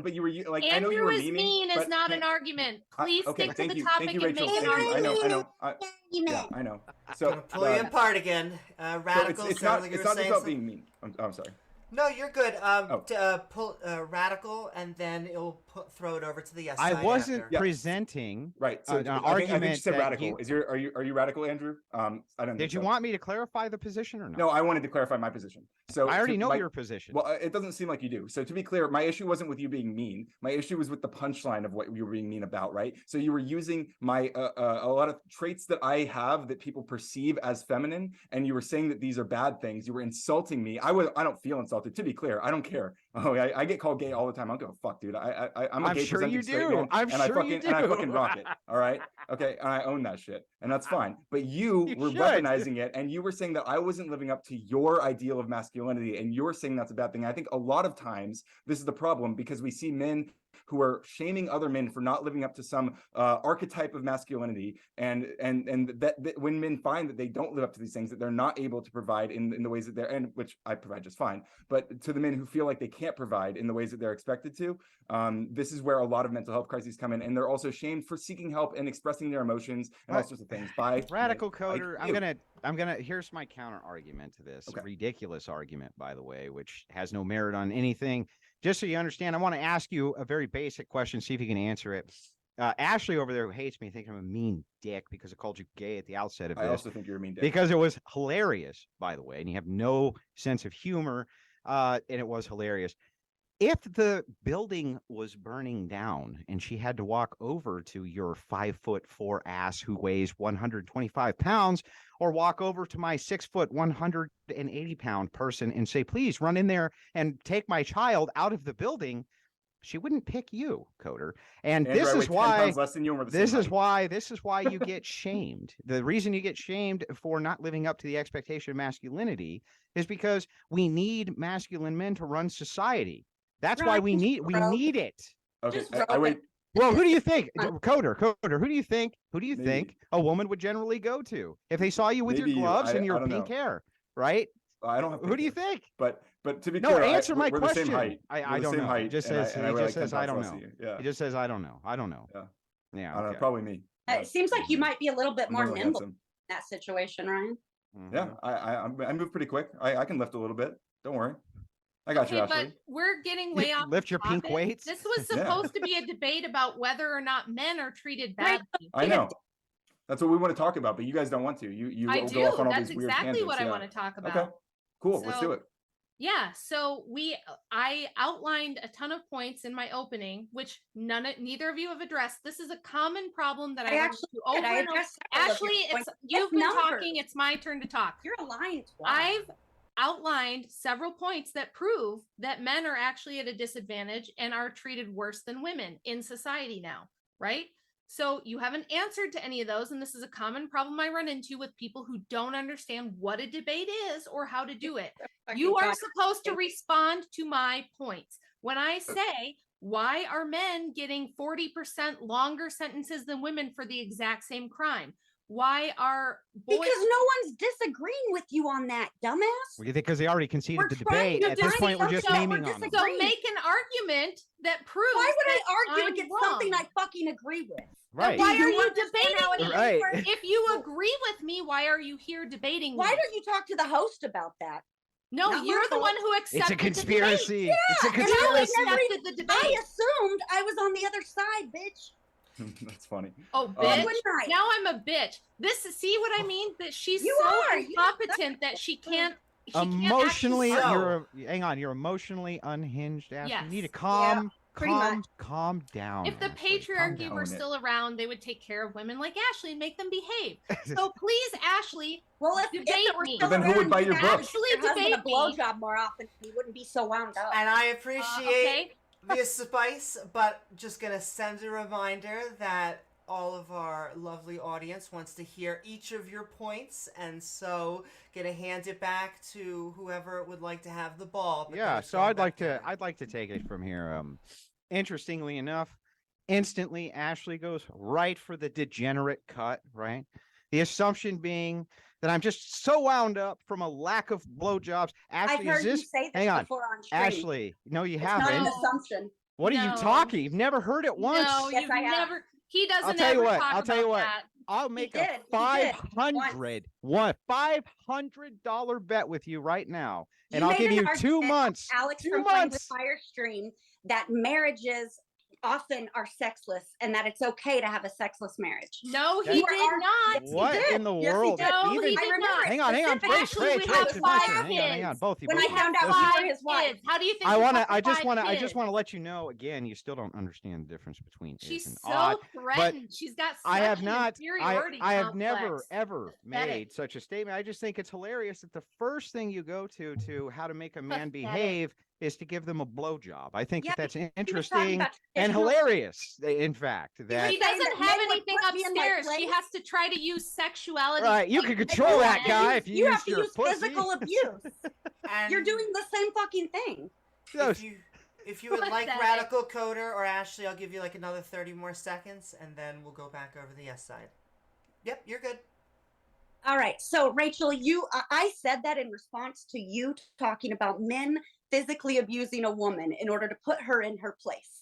but you were like, Andrew I know you were is mean is not an argument. Please stick to the topic and make an argument. I know. So I'm gonna pull you apart again. Radical. It's not just about being mean. I'm sorry. No, you're good. Pull Radical, and then it'll throw it over to the yes side. I wasn't after. presenting right. So an argument. I think you said that radical. Are you radical, Andrew? I don't. Did you want me to clarify the position or not? No, I wanted to clarify my position. So I already know your position. Well, it doesn't seem like you do. So to be clear, my issue wasn't with you being mean. My issue was with the punchline of what you were being mean about, right? So you were using my a lot of traits that I have that people perceive as feminine, and you were saying that these are bad things. You were insulting me. I don't feel insulted. To be clear, I don't care. Oh, I get called gay all the time. I don't give a fuck, dude. I'm a gay sure you straight do. man, I'm and sure you do. And I fucking rock it. All right. Okay. And I own that shit, and that's fine. But you were weaponizing it, and you were saying that I wasn't living up to your ideal of masculinity, and you're saying that's a bad thing. I think a lot of times this is the problem, because we see men who are shaming other men for not living up to some archetype of masculinity, and that when men find that they don't live up to these things, that they're not able to provide in the ways that they're, and which I provide just fine, but to the men who feel like they can't provide in the ways that they're expected to, this is where a lot of mental health crises come in, and they're also shamed for seeking help and expressing their emotions and all sorts of things by Radical Coder. I'm gonna here's my counter argument to this ridiculous argument, by the way, which has no merit on anything. Just so you understand, I want to ask you a very basic question, see if you can answer it. Ashley over there, who hates me, thinking I'm a mean dick because I called you gay at the outset of this. I also think you're a mean dick. Because it was hilarious, by the way, and you have no sense of humor, and it was hilarious. if the building was burning down and she had to walk over to your 5'4" ass who weighs 125 pounds, or walk over to my 6', 180-pound person and say, please run in there and take my child out of the building, she wouldn't pick you, Coder. And Andrew, this I weigh is 10 why pounds less than you, and we're the same height. this is why you get shamed. The reason you get shamed for not living up to the expectation of masculinity is because we need masculine men to run society. That's why we need it. Okay, Just I wait. Well, who do you think, Coder, who do you think Maybe. think a woman would generally go to if they saw you with Maybe your you. gloves I and your don't pink know. hair, right? I don't have Who do you pink hair. think? But to be No, clear, answer my we're question. the same height. I We're the don't same know. height, He just and says I weigh like 10 I pounds don't less know. than you. Yeah. He just says I don't know. Yeah. Yeah. I don't know, Okay. probably me. It seems like you might be a little bit I'm more really nimble handsome. in that situation, Ryan. Yeah, I move pretty quick. I can lift a little bit. Don't worry. I got you, Okay, Ashley. but we're getting way off. Lift your pink topic. weights. This was Yeah. supposed to be a debate about whether or not men are treated Right. badly. I know. That's what we want to talk about, but you guys don't want to. You I go do. off on all That's these weird exactly tangents. what I Yeah. want to talk about. Okay, cool. Let's do So- it. Yeah, so I outlined a ton of points in my opening, which neither of you have addressed. This is a common problem that I actually to over did. I and over. addressed several of your Ashley, points. you've been numbers. talking. It's my turn to talk. You're a lying twat. I've outlined several points that prove that men are actually at a disadvantage and are treated worse than women in society now, right? So you haven't answered to any of those, and this is a common problem I run into with people who don't understand what a debate is or how to do it. You are supposed to respond to my points. When I say, why are men getting 40% longer sentences than women for the exact same crime? Why are boys? Because no one's disagreeing with you on that, dumbass. Well, you think because they already conceded We're the trying debate, to at this point we're decide just something, naming we're on them. So make an argument that proves. Why would I that argue I'm against wrong. something I fucking agree with? Right. Why Do are you you understand how debating it me? Right. If you agree with me, why are you here debating Why me? don't you talk to the host about that? No, Not you're my the fault. one who accepted It's a the debate. conspiracy. It's a and I You was conspiracy. never accepted the debate. I assumed I was on the other side, bitch. That's funny. Oh, Why bitch. wouldn't I? Now I'm a bitch. See what I mean? That she's You so are. You incompetent that she can't. She can't actually Emotionally, argue. hang on, you're emotionally unhinged, Ashley. You need to Yes. pretty much. calm down. If the Ashley. Calm patriarchy down. were Own it. still around, they would take care of women like Ashley and make them behave. So please, Ashley, Well, if Debate it were me. still Then who would around, buy you'd your book? ask your husband Debate a me. blowjob more often. He wouldn't be so wound up. And I appreciate okay. the spice, but just gonna send a reminder that all of our lovely audience wants to hear each of your points, and so gonna hand it back to whoever would like to have the ball. But Yeah, then it's so going I'd like back to take it from here. Interestingly enough, instantly Ashley goes right for the degenerate cut, right? The assumption being that I'm just so wound up from a lack of blowjobs. I've Ashley, heard is you this say this hang on. before on stream. Ashley? No, you It's not an haven't. assumption. What are you No. talking? You've never heard it once. No, Yes, you've I have. never. He doesn't tell you ever what, talk I'll tell you about what. that. I'll make did, a he did, $500 bet with you right now, and You I'll made give an you 2 argument, months. Alex 2 from Playing with months. Fire stream that marriages often are sexless and that it's okay to have a sexless marriage. No, That- he You are did not. Yes, he What did. in the Yes, he world? did. No, Even he I did remember not. it. hang on, Specifically, please, Ashley, we please, have listen, five hang on, kids. both of you. When both I of you. found out you Five were his wife. kids. How do you think? I we want got to. I the just five want to. I kids? just want to let you know again. You still don't understand the difference between is She's and so odd. threatened. She's got. I have such an not. inferiority I have never complex. ever Pathetic. made such a statement. I just think it's hilarious that the first thing you go to how to make a man Pathetic. behave is to give them a blowjob. I think Yeah, that that's He was talking interesting about and traditional- hilarious. In fact, was that She saying doesn't that have men would anything put me in my upstairs. She place. has to try to use sexuality. right. You like can men. control that guy if you, You use have to your use pussy. physical abuse. And You're doing the same fucking thing. if you would like Pathetic. Radical Coder or Ashley, I'll give you like another 30 more seconds, and then we'll go back over the yes side. Yep, you're good. All right. So, Rachel, I said that in response to you talking about men physically abusing a woman in order to put her in her place.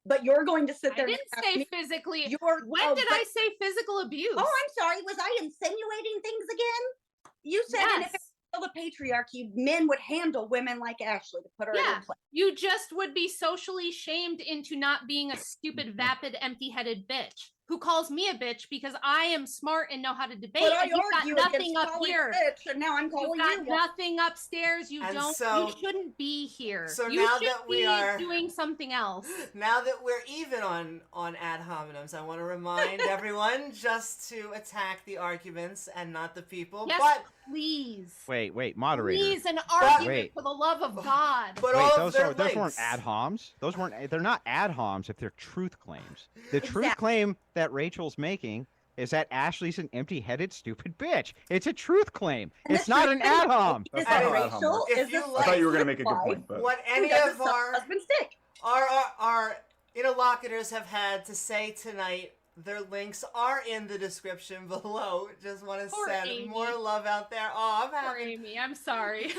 But you're going to sit I there didn't and say me, physically. you're, When did I say physical abuse? Oh, I'm sorry. Was I insinuating things again? You said and if Yes. it's still the patriarchy, men would handle women like Ashley to put her in Yeah. her place. You just would be socially shamed into not being a stupid, vapid, empty-headed bitch. who calls me a bitch because I am smart and know how to debate. But I and you've got argue nothing against up calling here. bitch, and now I'm You've calling got you one. nothing upstairs. You And don't. so- You shouldn't be here. so you now should that we be are- doing something else. Now that we're even on ad hominems, I want to remind everyone just to attack the arguments and not the people. Yes, But please. Wait, moderator. Please, an argument Wait. for the love of God. but Wait, all of those their weren't links. ad homs. They're not ad homs if they're truth claims. The truth Exactly. claim that Rachel's making is that Ashley's an empty-headed, stupid bitch. It's a truth claim. And It's the not truth an claim ad hom. is That's that not how ad hom Rachel works. If is you a like- I thought you were gonna wife make a good point, but What who any doesn't of suck our husband's dick. our interlocutors have had to say tonight, their links are in the description below. Just want to Poor send Amy. more love out there. Oh, I'm Poor having Amy, I'm sorry.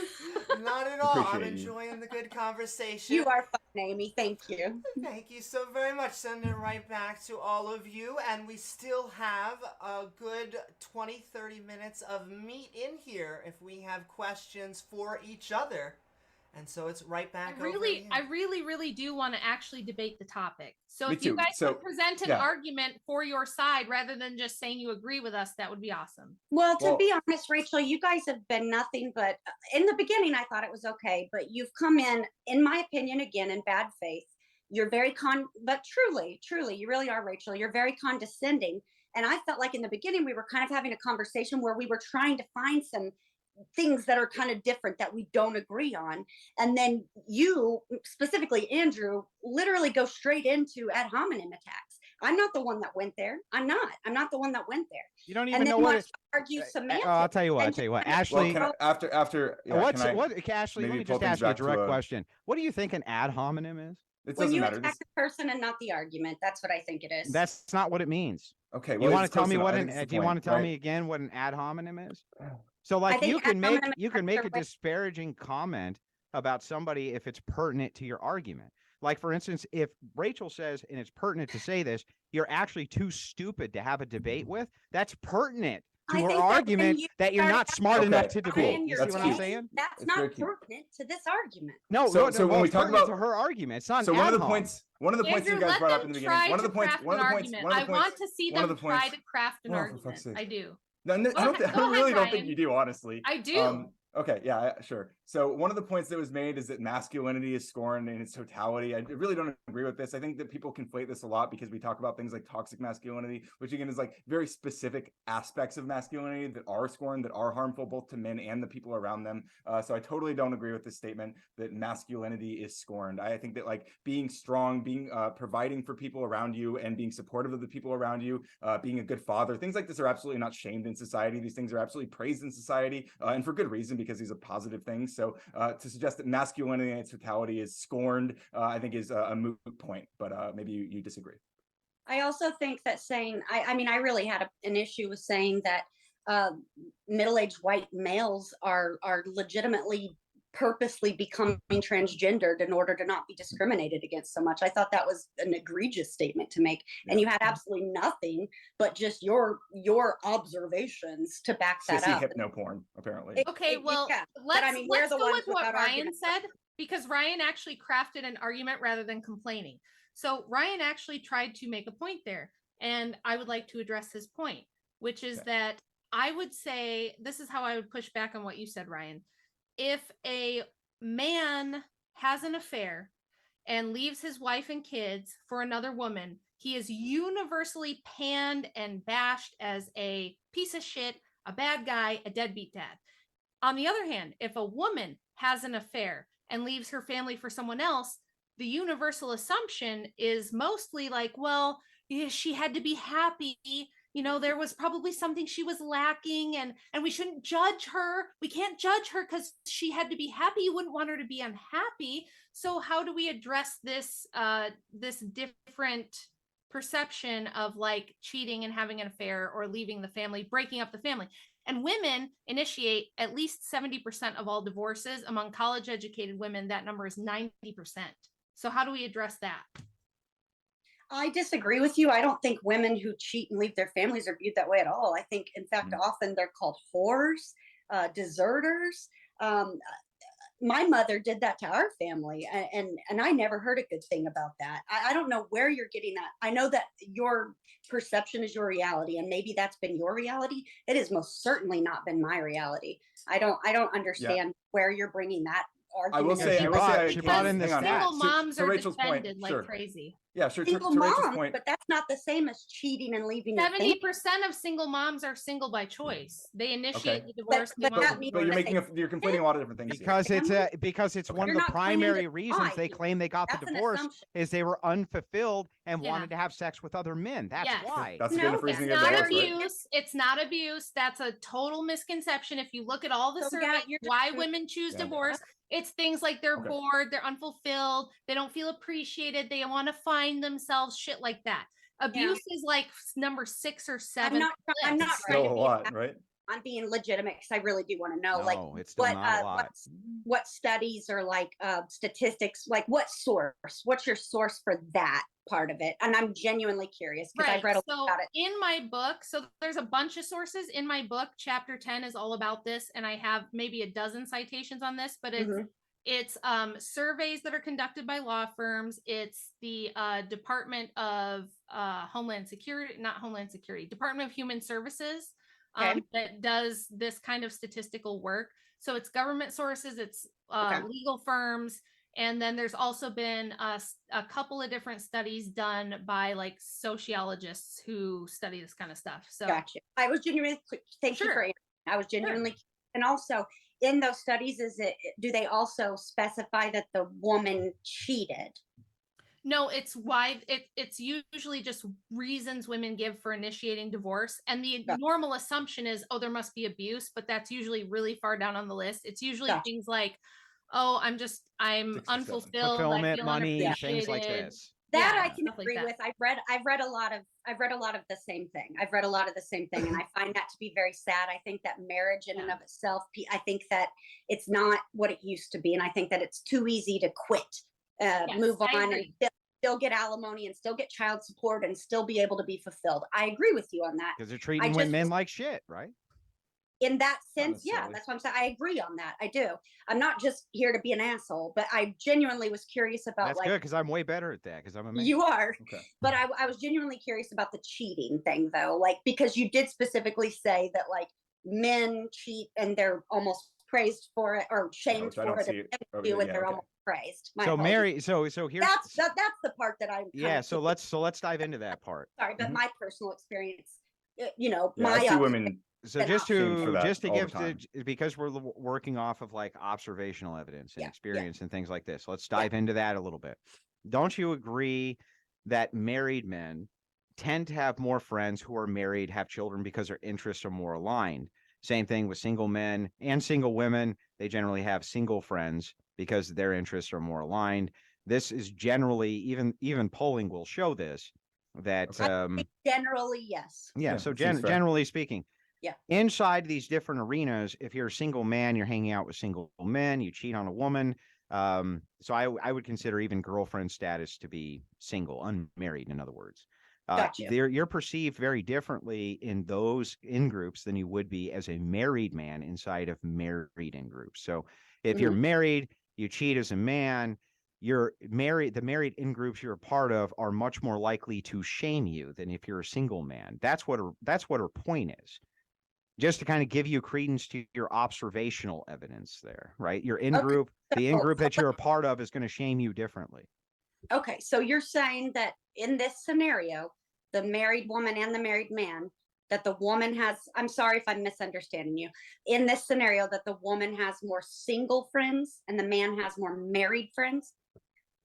not at all. I'm Appreciate you. enjoying the good conversation. You are fun, Amy. Thank you. Thank you so very much. Send it right back to all of you. And we still have a good 20-30 minutes of meat in here if we have questions for each other. And so it's right back over to I you. really do want to actually debate the topic. So Me if you too. guys So, could present an yeah. argument for your side rather than just saying you agree with us, that would be awesome. Well, to Well- be honest, Rachel, you guys have been nothing but, in the beginning, I thought it was okay, but you've come in my opinion, again, in bad faith. You're very but truly, you really are, Rachel. You're very condescending. And I felt like in the beginning, we were kind of having a conversation where we were trying to find some things that are kind of different that we don't agree on. And then you, specifically Andrew, literally go straight into ad hominem attacks. I'm not the one that went there. I'm not the one that went there. You don't And even then know what wants it. to argue semantics. I'll tell you what. and Ashley. well, can I, after yeah, What's can I, what? Ashley, let maybe me pull just things ask you a back to direct a- question. What do you think an ad hominem is? it when doesn't you matter. attack the person and not the argument, that's what I think it is. That's not what it means. Okay, You well, want it's to tell close me enough. what I an? think it's the Do you want point, to tell right? me again what an ad hominem is? So, like, think you can ad make hominem you can is make the a way- disparaging comment about somebody if it's pertinent to your argument. Like, for instance, if Rachel says, and it's pertinent to say this, you're actually too stupid to have a debate with. That's pertinent to I her think that when argument you that you're started not out smart Okay, enough to cool. debate. You see That's what I'm cute. saying? That's It's not very cute. pertinent to this argument. No, So- no, so when well, we it's talk pertinent about- to her argument. It's not So an one of ad the hom. points you Andrew, guys let brought up them in the try beginning. One of to the points. craft One an of the points. argument. One of I the want points. to see one of them the try points- to craft an Oh, for argument. fuck's sake. I do. No, Go I don't. ahead- I go ahead, really don't Ryan. think you do, honestly. I do. Okay, yeah, sure. So one of the points that was made is that masculinity is scorned in its totality. I really don't agree with this. I think that people conflate this a lot because we talk about things like toxic masculinity, which again is like very specific aspects of masculinity that are scorned, that are harmful both to men and the people around them. So I totally don't agree with this statement that masculinity is scorned. I think that like being strong, being providing for people around you and being supportive of the people around you, being a good father, things like this are absolutely not shamed in society. These things are absolutely praised in society, and for good reason, because these are positive things. So to suggest that masculinity in its totality is scorned, I think is a moot point, but maybe you disagree. I also think that saying, I mean, I really had an issue with saying that middle-aged white males are legitimately purposely becoming transgendered in order to not be discriminated against so much. I thought that was an egregious statement to make, and you had absolutely nothing but just your observations to back that Sissy up. hypno porn, apparently. Okay, well, yeah, let's, I mean, we're let's the go ones with what without Ryan argument. said, because Ryan actually crafted an argument rather than complaining. So Ryan actually tried to make a point there, and I would like to address his point, which is that I would say, this is how I would push back on what you said, Ryan. If a man has an affair and leaves his wife and kids for another woman, he is universally panned and bashed as a piece of shit, a bad guy, a deadbeat dad. On the other hand, if a woman has an affair and leaves her family for someone else, the universal assumption is mostly like, well, yeah, she had to be happy. You know, there was probably something she was lacking, and we shouldn't judge her. We can't judge her because she had to be happy. You wouldn't want her to be unhappy. So how do we address this this different perception of like cheating and having an affair or leaving the family, breaking up the family? And women initiate at least 70% of all divorces. Among college educated women, that number is 90%. So how do we address that? I disagree with you. I don't think women who cheat and leave their families are viewed that way at all. I think, in fact, often they're called whores, deserters. my mother did that to our family, and I never heard a good thing about that. I don't know where you're getting that. I know that your perception is your reality, and maybe that's been your reality. It has most certainly not been my reality. I don't understand where you're bringing that I will argument. say, she I will brought- say, she Casey, brought in the hang on. Single stats. moms To are Rachel's point, defended like sure. crazy. Yeah, sure. Single To Rachel's mom, point, but that's not the same as cheating and leaving your family. 70% of single moms are single by choice. They initiate the divorce. But they that want the means but you're divorce. you're conflating a lot of different things. here. Because it's one of You're the not claiming primary to reasons lie they here. claim they got the That's an divorce assumption. is they were unfulfilled and Yeah. wanted to have sex with other men. That's Yes. why. That's No, again the it's phrasing It's of not divorce, right? abuse. It's not abuse. That's a total misconception. If you look at all the So, yeah, surveys, you're why just- women choose Yeah. divorce, it's things like they're Okay. bored, they're unfulfilled, they don't feel appreciated, they want to find themselves, shit like that. Abuse is like number 6 or 7. I'm not list. trying Still to a be lot, right? I'm being legitimate because I really do want to know, like, No, it's still what not a lot. what studies or like statistics, like what source? What's your source for that part of it? And I'm genuinely curious because I've read a lot about it. In my book, so there's a bunch of sources in my book. Chapter 10 is all about this, and I have maybe a dozen citations on this, but it's surveys that are conducted by law firms. It's the Department of Homeland Security, not Homeland Security, Department of Human Services that does this kind of statistical work. So it's government sources, it's legal firms, and then there's also been a couple of different studies done by like sociologists who study this kind of stuff. So Gotcha. I was genuinely thank you for answering. I was genuinely and also in those studies, do they also specify that the woman cheated? No, it's why it's usually just reasons women give for initiating divorce. And the normal assumption is, oh, there must be abuse, but that's usually really far down on the list. It's usually things like, oh, I'm unfulfilled, Fulfillment, money, things like this. That I can agree with. I've read a lot of the same thing. And I find that to be very sad. I think that marriage in and of itself, I think that it's not what it used to be, and I think that it's too easy to quit, move on, and still get alimony and still get child support and still be able to be fulfilled. I agree with you on that because they're treating women like shit, right? In that sense, yeah, that's what I'm saying. I agree on that. I do. I'm not just here to be an asshole, but I genuinely was curious about that's good because I'm way better at that because I'm a man. You are. Okay. But I was genuinely curious about the cheating thing though, like because you did specifically say that like men cheat and they're almost praised for it or shamed for it, and they're almost praised. So Mary, so here's that's the part that I'm so let's dive into that part. Sorry, but my personal experience, I see women. So just to give because we're working off of like observational evidence and experience and things like this, let's dive into that a little bit. Don't you agree that married men tend to have more friends who are married, have children because their interests are more aligned? Same thing with single men and single women. They generally have single friends because their interests are more aligned. This is generally, even polling will show this, that generally, yes. Yeah, so generally speaking. Yeah. Inside these different arenas, if you're a single man, you're hanging out with single men, you cheat on a woman. So I would consider even girlfriend status to be single, unmarried, in other words. Gotcha. You're perceived very differently in those in-groups than you would be as a married man inside of married in-groups. So if you're married, you cheat as a man, the married in-groups you're a part of are much more likely to shame you than if you're a single man. That's what her point is. Just to kind of give you credence to your observational evidence there, right? Your in-group, the in-group that you're a part of is going to shame you differently. Okay, so you're saying that in this scenario, the married woman and the married man, that the woman has, I'm sorry if I'm misunderstanding you, in this scenario that the woman has more single friends and the man has more married friends?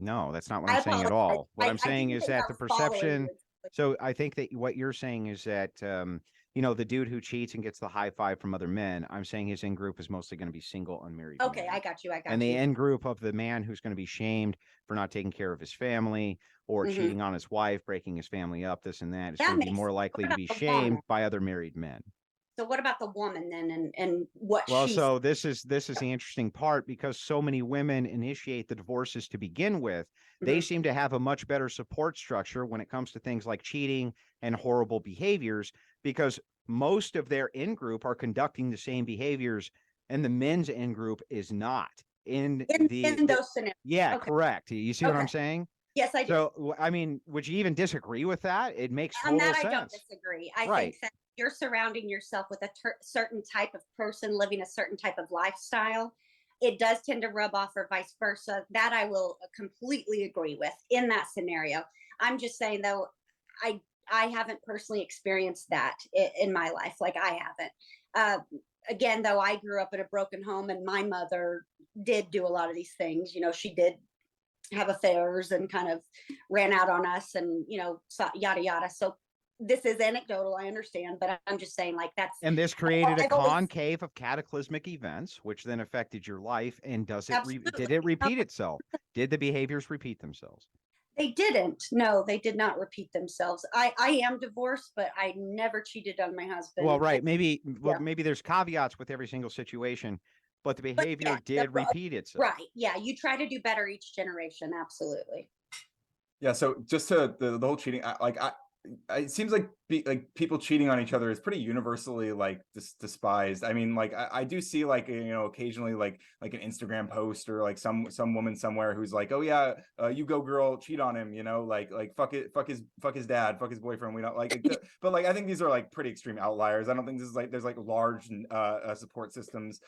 No, that's not what I'm saying at all. What I'm saying is that the perception, so I think that what you're saying is that, the dude who cheats and gets the high five from other men, I'm saying his in-group is mostly going to be single, unmarried. Okay, men. I got you. And the in-group of the man who's going to be shamed for not taking care of his family or cheating on his wife, breaking his family up, this and that, is going to be more likely to be shamed by other married men. So what about the woman then, and what? Well, so this is the interesting part, because so many women initiate the divorces to begin with. They seem to have a much better support structure when it comes to things like cheating and horrible behaviors, because most of their in-group are conducting the same behaviors and the men's in-group is not. in in those scenarios. Yeah, Okay. correct. You see what I'm Okay. saying? Yes, I do. So, I mean, would you even disagree with that? It makes On total that, sense. I don't disagree. I Right. think that you're surrounding yourself with a certain type of person living a certain type of lifestyle. It does tend to rub off or vice versa. That I will completely agree with in that scenario. I'm just saying though, I haven't personally experienced that in my life. Like I haven't. Again, though, I grew up in a broken home and my mother did do a lot of these things. You know, she did have affairs and kind of ran out on us and, you know, yada, yada. So this is anecdotal, I understand, but I'm just saying like that's. And this created a I've always- concave of cataclysmic events, which then affected your life. And did it Absolutely. repeat itself? Did the behaviors repeat themselves? They didn't. No, they did not repeat themselves. I am divorced, but I never cheated on my husband. Well, right. Maybe, Yeah. maybe there's caveats with every single situation, but the behavior yeah, did repeat itself. Right. Yeah. You try to do better each generation. Absolutely. Yeah, so just to the whole cheating, it seems like people cheating on each other is pretty universally like despised. I mean, like I do see like, you know, occasionally like an Instagram post or like some woman somewhere who's like, oh yeah, you go girl, cheat on him, you know, like fuck his dad, fuck his boyfriend. We don't like it. But like I think these are like pretty extreme outliers. I don't think this is like there's like large support systems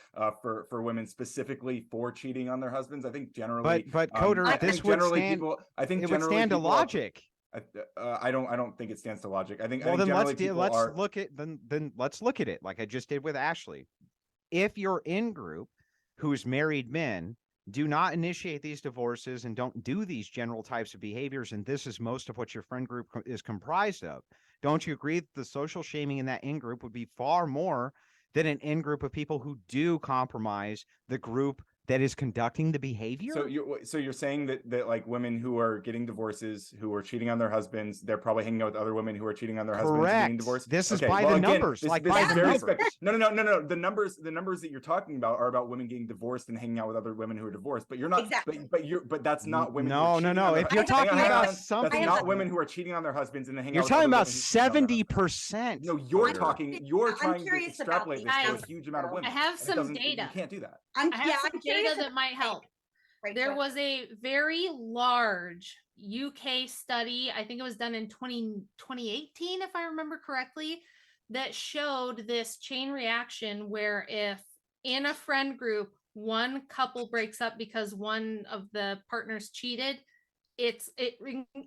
for women specifically for cheating on their husbands. I think generally, but Coder, I this think would generally stand. people. I think It would generally stand to people are- logic. I don't think it stands to logic. I think Well, then generally let's people let's are. look at then let's look at it like I just did with Ashley. If your in group who's married men do not initiate these divorces and don't do these general types of behaviors, and this is most of what your friend group is comprised of, don't you agree that the social shaming in that in group would be far more than an in group of people who do compromise the group that is conducting the behavior? So you're saying that like women who are getting divorces, who are cheating on their husbands, they're probably hanging out with other women who are cheating on their husbands and getting divorced. This is Okay, by well, the again, numbers, this- like this by is the very numbers. No. The numbers that you're talking about are about women getting divorced and hanging out with other women who are divorced. But you're not. Exactly. But that's not women. who No, are no, cheating no. on their If you're husbands. talking Hang on, about hang on. something, That's not women who are cheating on their husbands and then hanging you're out with talking other about women who cheat on their husbands. 70%. No, you're Coder. talking. You're I'm trying to curious about extrapolate this to a these huge amount of numbers. women. I have and it some doesn't- data. You can't do that. I have some I'm curious data that might help. Right, There right. was a very large UK study, I think it was done in 2018, if I remember correctly, that showed this chain reaction where if in a friend group, one couple breaks up because one of the partners cheated,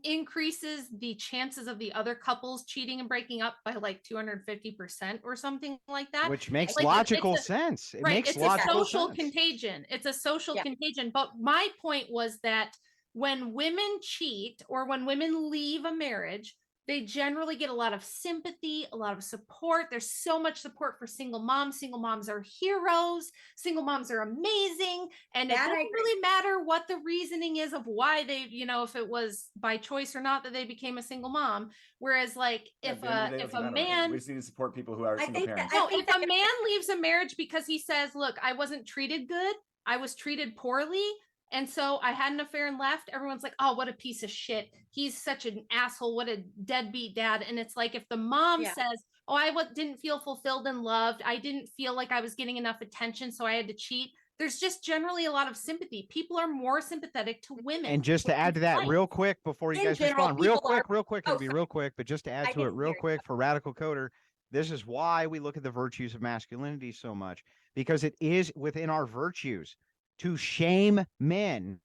increases the chances of the other couples cheating and breaking up by like 250% or something like that. Which makes Like, logical it's a- sense. It Right, makes it's a logical social sense. contagion. It's a social Yeah. contagion. But my point was that when women cheat or when women leave a marriage, they generally get a lot of sympathy, a lot of support. There's so much support for single moms. Single moms are heroes. Single moms are amazing. And it That I doesn't agree. really matter what the reasoning is of why they, if it was by choice or not that they became a single mom. Whereas like Yeah, if at the end of the day, it if doesn't a matter. man We just need to support people who are I single think that- parents. I no, think if a that- man leaves a marriage because he says, look, I wasn't treated good, I was treated poorly, and so I had an affair and left, everyone's like, oh, what a piece of shit. He's such an asshole. What a deadbeat dad. And it's like, if the mom Yeah. says, oh, I didn't feel fulfilled and loved, I didn't feel like I was getting enough attention, so I had to cheat. There's just generally a lot of sympathy. People are more sympathetic to women. And just to which add is to that fine. real quick before you In guys general, respond, people are- real quick, Oh, it'll be sorry. real quick, but just to add I to it didn't real hear you. quick for Radical Coder, this is why we look at the virtues of masculinity so much, because it is within our virtues to shame men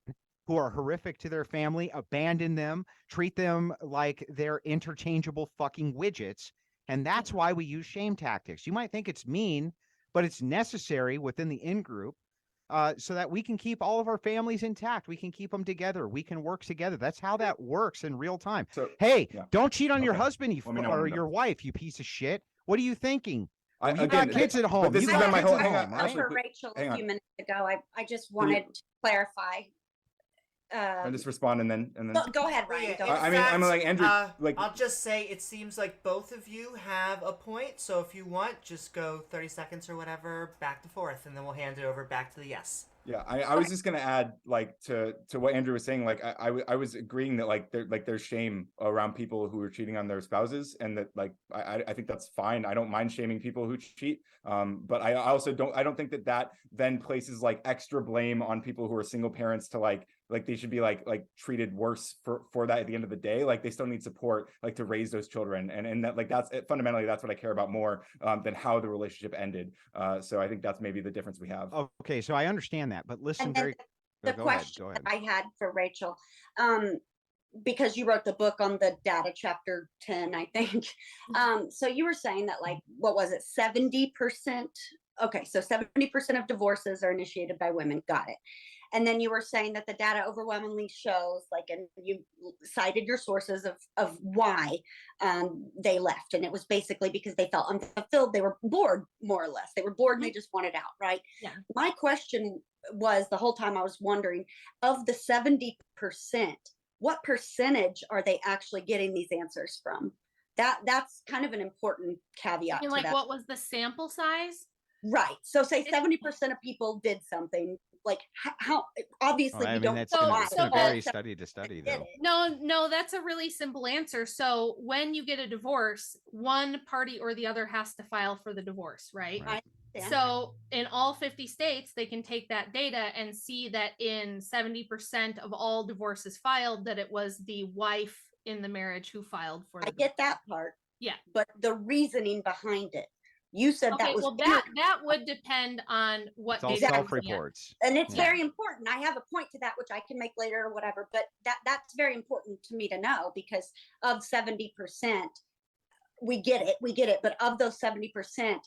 who are horrific to their family, abandon them, treat them like they're interchangeable fucking widgets. And that's why we use shame tactics. You might think it's mean, but it's necessary within the in-group so that we can keep all of our families intact. We can keep them together. We can work together. That's how that works in real time. So Hey, yeah. don't cheat on your Okay. husband Let me know when or I'm done. your wife, you piece of shit. What are you thinking? I, You again, got kids at but home. this You has got been my kids whole. at Hang home, on, right? Ashley, For Rachel hang a on. few minutes ago, I just wanted to clarify. I just respond and then Go ahead, Well, Ryan. yeah, Go in ahead. I mean, I'm fact, like Andrew, like I'll just say it seems like both of you have a point. So if you want, just go 30 seconds or whatever back to forth, and then we'll hand it over back to the yes. yeah, I was just gonna add like to what Andrew was saying. Like I was agreeing that like there's shame around people who are cheating on their spouses, and that like I think that's fine. I don't mind shaming people who cheat. But I also don't think that then places like extra blame on people who are single parents to like they should be like treated worse for that at the end of the day. Like they still need support like to raise those children, and that like that's fundamentally that's what I care about more than how the relationship ended. So I think that's maybe the difference we have. Okay, so I understand that, but listen And then very. the Go ahead. question Go that ahead. I had for Rachel, because you wrote the book on the data, chapter 10, I think. So you were saying that, like, what was it, 70%? Okay, so 70% of divorces are initiated by women. Got it. And then you were saying that the data overwhelmingly shows, like, and you cited your sources of why they left. And it was basically because they felt unfulfilled. They were bored, more or less. They were bored and they just wanted out, right? Yeah. My question was, the whole time I was wondering, of the 70%, what percentage are they actually getting these answers from? That's kind of an important caveat And to like, that. what was the sample size? Right. So say 70% of people did something. Like how obviously Well, I we mean, don't that's So- gonna, know it's so gonna that- vary study to study, did though. it. No, that's a really simple answer. So when you get a divorce, one party or the other has to file for the divorce, right? Right. Yeah. So in all 50 states, they can take that data and see that in 70% of all divorces filed, that it was the wife in the marriage who filed for the I get that part. Yeah. But the reasoning behind it. You said Okay, that was well that would depend on what It's all data you're looking at. self-reports. and it's Yeah. very important. I have a point to that which I can make later or whatever, but that's very important to me to know, because of 70%, we get it, but of those 70%,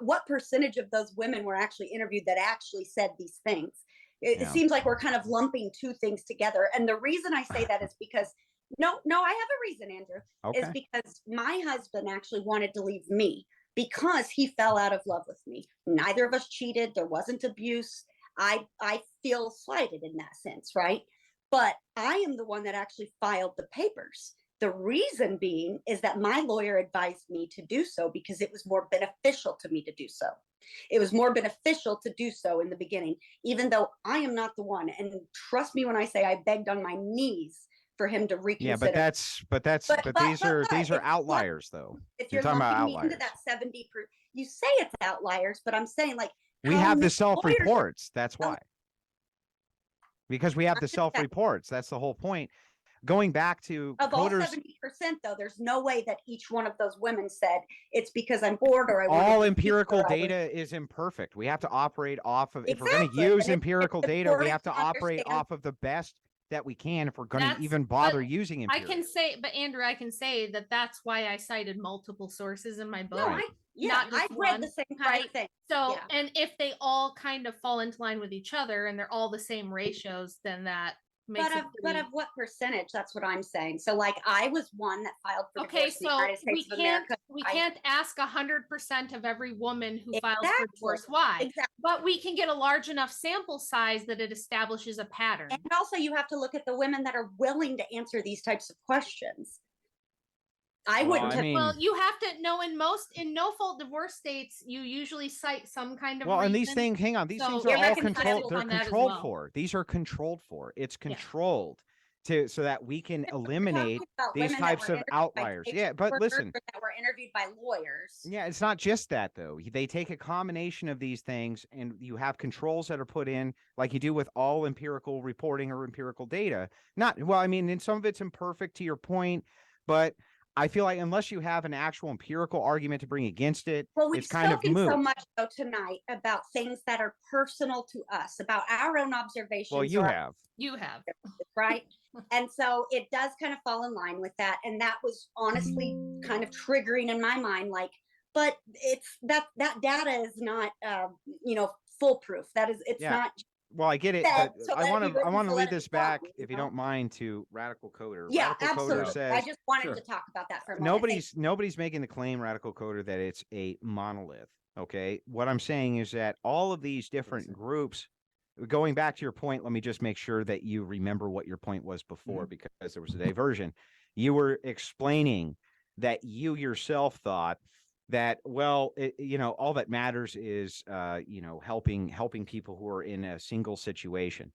what percentage of those women were actually interviewed that actually said these things? It Yeah. seems like we're kind of lumping two things together. And the reason I say that is because no, I have a reason, Andrew. Is Okay. because my husband actually wanted to leave me because he fell out of love with me. Neither of us cheated. There wasn't abuse. I feel slighted in that sense, right? But I am the one that actually filed the papers. The reason being is that my lawyer advised me to do so because it was more beneficial to me to do so. It was more beneficial to do so in the beginning, even though I am not the one. And trust me when I say I begged on my knees for him to reconsider. Yeah, but these are if outliers, though. If You're you're talking about lumping me into outliers. that 70, you say it's outliers, but I'm saying, like, We how have the many lawyers are- self-reports. That's Oh. why. Because we have the understand. self-reports. That's the whole point. Going back to Of all coders, 70%, though, there's no way that each one of those women said it's because I'm bored or I wanted all to empirical cheat or I was-" data is imperfect. We have to operate off of, if we're going Exactly, to use and it's empirical data, we important have to to operate understand- off of the best that we can if we're going to That's- even but bother using I empirical. can say, but Andrew, I can say that that's why I cited multiple sources in my book. No, Right. Not just I've read one, the same kind right? of thing. So, Yeah. and if they all kind of fall into line with each other and they're all the same ratios, then that makes But it of pretty... what percentage? That's what I'm saying. So, like, I was one that filed for Okay, divorce in the so United we States of can't America. we I- can't ask 100% of every woman who files for Exactly. divorce why, Exactly. but we can get a large enough sample size that it establishes a pattern. And also, you have to look at the women that are willing to answer these types of questions. I Well, wouldn't I have. mean- Well, you have to know in no fault divorce states, you usually cite some kind of Well, and these reason. things, hang on, these So things you're are all reconcilable controlled. They're on that as controlled well. for. These are controlled for. It's Yeah. controlled so that we can We're eliminate talking about these women that types were of interviewed by outliers. social Yeah, but workers listen. or that were interviewed by lawyers. Yeah, it's not just that though. They take a combination of these things and you have controls that are put in like you do with all empirical reporting or empirical data. Not well, I mean, and some of it's imperfect to your point, but I feel like unless you have an actual empirical argument to bring against it, Well, we've it's kind of spoken moot. so much though tonight about things that are personal to us, about our own observations. Well, you or- have. You have. right? And so it does kind of fall in line with that. And that was honestly kind of triggering in my mind, like, but it's that data is not, foolproof. It's Yeah. not. Well, I get it, said, but so I let it want be to written, so let lead it this be done, back, you if you know? don't mind, to Radical Coder. Yeah, Radical absolutely. Coder says I just wanted Sure. to talk about that for a moment. nobody's making the claim, Radical Coder, that it's a monolith. Okay, what I'm saying is that all of these different groups going back to your point, let me just make sure that you remember what your point was before, because there was a diversion. You were explaining that you yourself thought that, well, all that matters is, helping people who are in a single situation,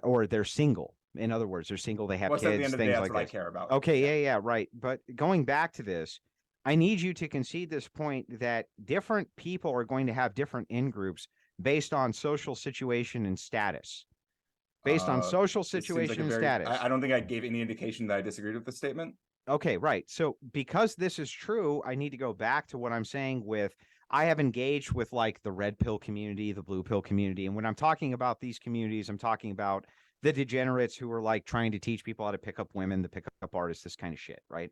or they're single. In other words, they're single, they have Well, so at the kids, end of the day, things that's like what I this. care about. Okay, yeah, right. But going back to this, I need you to concede this point that different people are going to have different in groups based on social situation and status. Based on social This seems situation like and a very, status. I don't think I gave any indication that I disagreed with the statement. Okay, right. So because this is true, I need to go back to what I'm saying with, I have engaged with like the red pill community, the blue pill community. And when I'm talking about these communities, I'm talking about the degenerates who are like trying to teach people how to pick up women, the pickup artists, this kind of shit, right?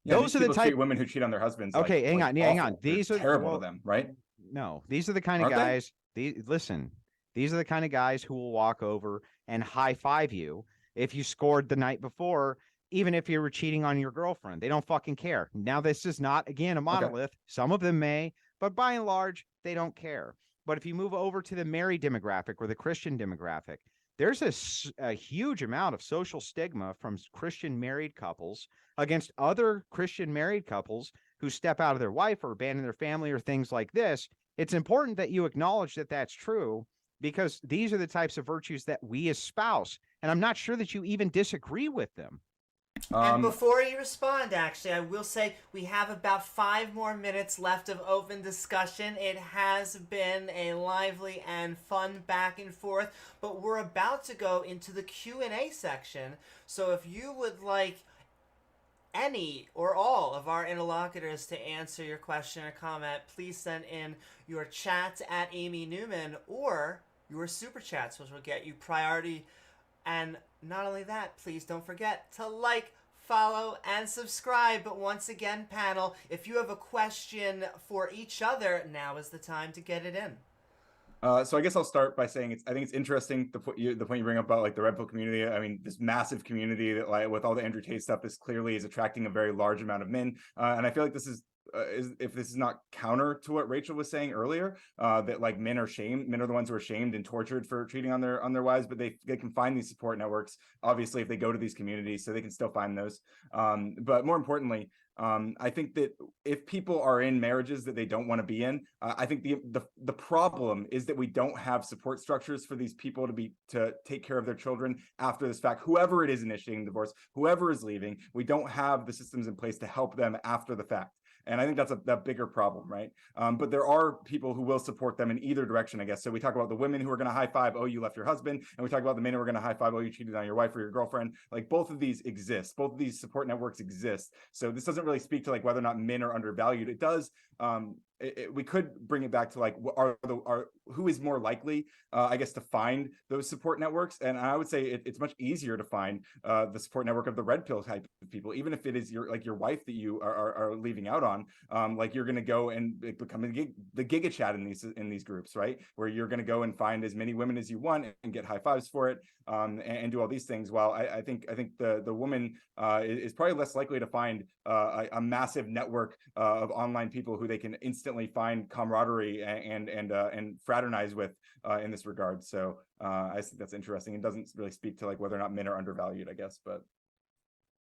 Yeah, Those these are the people type. treat women who cheat on their husbands. Okay, like, hang like on, yeah, hang on. awful. They're These are terrible well, to them, right? No, these are the kind of Aren't they? guys. Listen, these are the kind of guys who will walk over and high five you if you scored the night before, even if you were cheating on your girlfriend. They don't fucking care. Now, this is not, again, a monolith. Some of them may, but by and large, they don't care. But if you move over to the married demographic or the Christian demographic, there's a huge amount of social stigma from Christian married couples against other Christian married couples who step out of their wife or abandon their family or things like this. It's important that you acknowledge that that's true, because these are the types of virtues that we espouse. And I'm not sure that you even disagree with them. And before you respond, actually, I will say we have about 5 more minutes left of open discussion. It has been a lively and fun back and forth, but we're about to go into the Q&A section. So if you would like any or all of our interlocutors to answer your question or comment, please send in your chat at Amy Newman or your super chats, which will get you priority. And not only that, please don't forget to like, follow, and subscribe. But once again, panel, if you have a question for each other, now is the time to get it in. So I guess I'll start by saying I think it's interesting the point you bring up about like the red pill community. I mean, this massive community that, like, with all the Andrew Tate stuff, this clearly is attracting a very large amount of men, and I feel like this is if this is not counter to what Rachel was saying earlier, that like men are the ones who are shamed and tortured for cheating on their wives, but they can find these support networks, obviously, if they go to these communities, so they can still find those. But more importantly, I think that if people are in marriages that they don't want to be in, I think the problem is that we don't have support structures for these people to take care of their children after this fact. Whoever it is initiating divorce, whoever is leaving, we don't have the systems in place to help them after the fact. And I think that's a bigger problem, right? But there are people who will support them in either direction, I guess. So we talk about the women who are going to high five, oh, you left your husband. And we talk about the men who are going to high five, oh, you cheated on your wife or your girlfriend. Like, both of these exist. Both of these support networks exist. So this doesn't really speak to like whether or not men are undervalued. It does. We could bring it back to like, who is more likely, I guess, to find those support networks. And I would say it's much easier to find the support network of the red pill type of people, even if it is your wife that you are leaving out on. Like, you're going to go and become the giga chat in these groups, right? Where you're going to go and find as many women as you want and get high fives for it, and do all these things. While I think the woman is probably less likely to find a massive network of online people who they can instantly find camaraderie and fraternize with in this regard. So I think that's interesting. It doesn't really speak to like whether or not men are undervalued, I guess, but.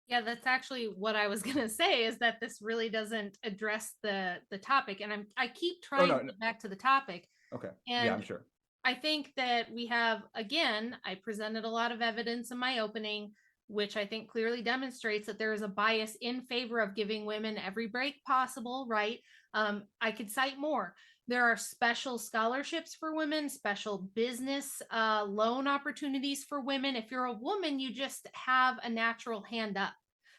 Yeah, that's actually what I was gonna say, is that this really doesn't address the topic, and I keep trying to get back to the topic. Okay. And yeah, I'm sure. I think that we have, again, I presented a lot of evidence in my opening, which I think clearly demonstrates that there is a bias in favor of giving women every break possible, right? I could cite more. There are special scholarships for women, special business loan opportunities for women. If you're a woman, you just have a natural hand up,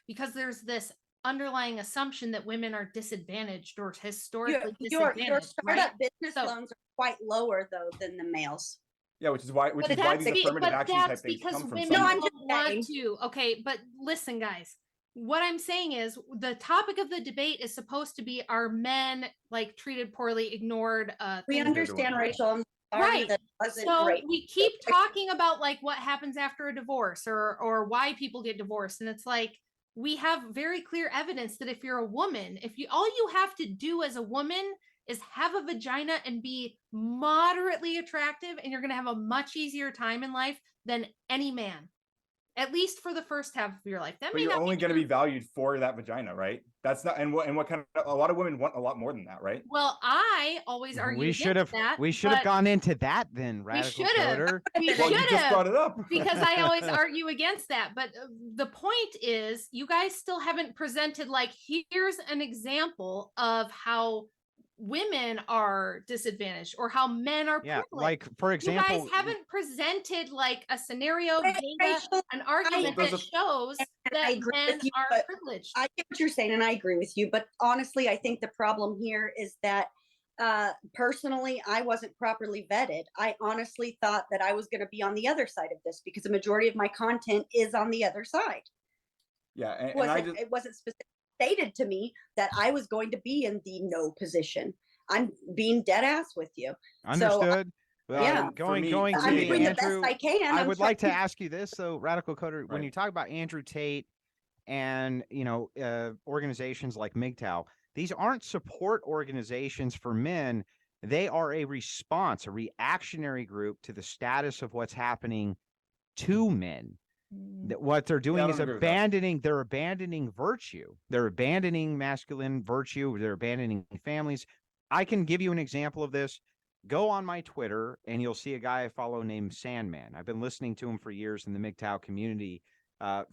because there's this underlying assumption that women are disadvantaged or historically disadvantaged. Your startup business So, loans are quite lower though than the males. Yeah, which is why these affirmative action type things come from women somewhere. don't want to. Okay, but listen, guys. What I'm saying is the topic of the debate is supposed to be, are men like treated poorly, ignored? We understand, Rachel. I'm sorry, right. that wasn't so great. We keep talking about like what happens after a divorce or why people get divorced, and it's like, we have very clear evidence that if you're a woman, all you have to do as a woman is have a vagina and be moderately attractive, and you're going to have a much easier time in life than any man, at least for the first half of your life. That But may you're not only be going to true. be valued for that vagina, right? That's not, and what kind of, a lot of women want a lot more than that, right? Well, I always argue We should have against that. we should have but gone into that then, We Radical should have. Coder. We Well, should you just have. brought it up. Because I always argue against that. But the point is, you guys still haven't presented, like, here's an example of how women are disadvantaged or how men are Yeah, privileged. like for You example, guys haven't presented like a scenario, Right, data, Rachel, an argument there's that a- shows and that I agree men with you, are but privileged. I get what you're saying, and I agree with you. But honestly, I think the problem here is that personally, I wasn't properly vetted. I honestly thought that I was going to be on the other side of this because the majority of my content is on the other side. Yeah, and I Wasn't just, it wasn't specifically stated to me that I was going to be in the no position. I'm being dead ass with you. understood. yeah. For Going me, going for to I'm me, the doing the Andrew. best I can. I I'm would like to trying- ask you this, though, Radical Coder. When Right. you talk about Andrew Tate and organizations like MGTOW, these aren't support organizations for men. They are a response, a reactionary group to the status of what's happening to men. That what they're doing I is don't agree with that. they're abandoning virtue. They're abandoning masculine virtue. They're abandoning families. I can give you an example of this. Go on my Twitter and you'll see a guy I follow named Sandman. I've been listening to him for years in the MGTOW community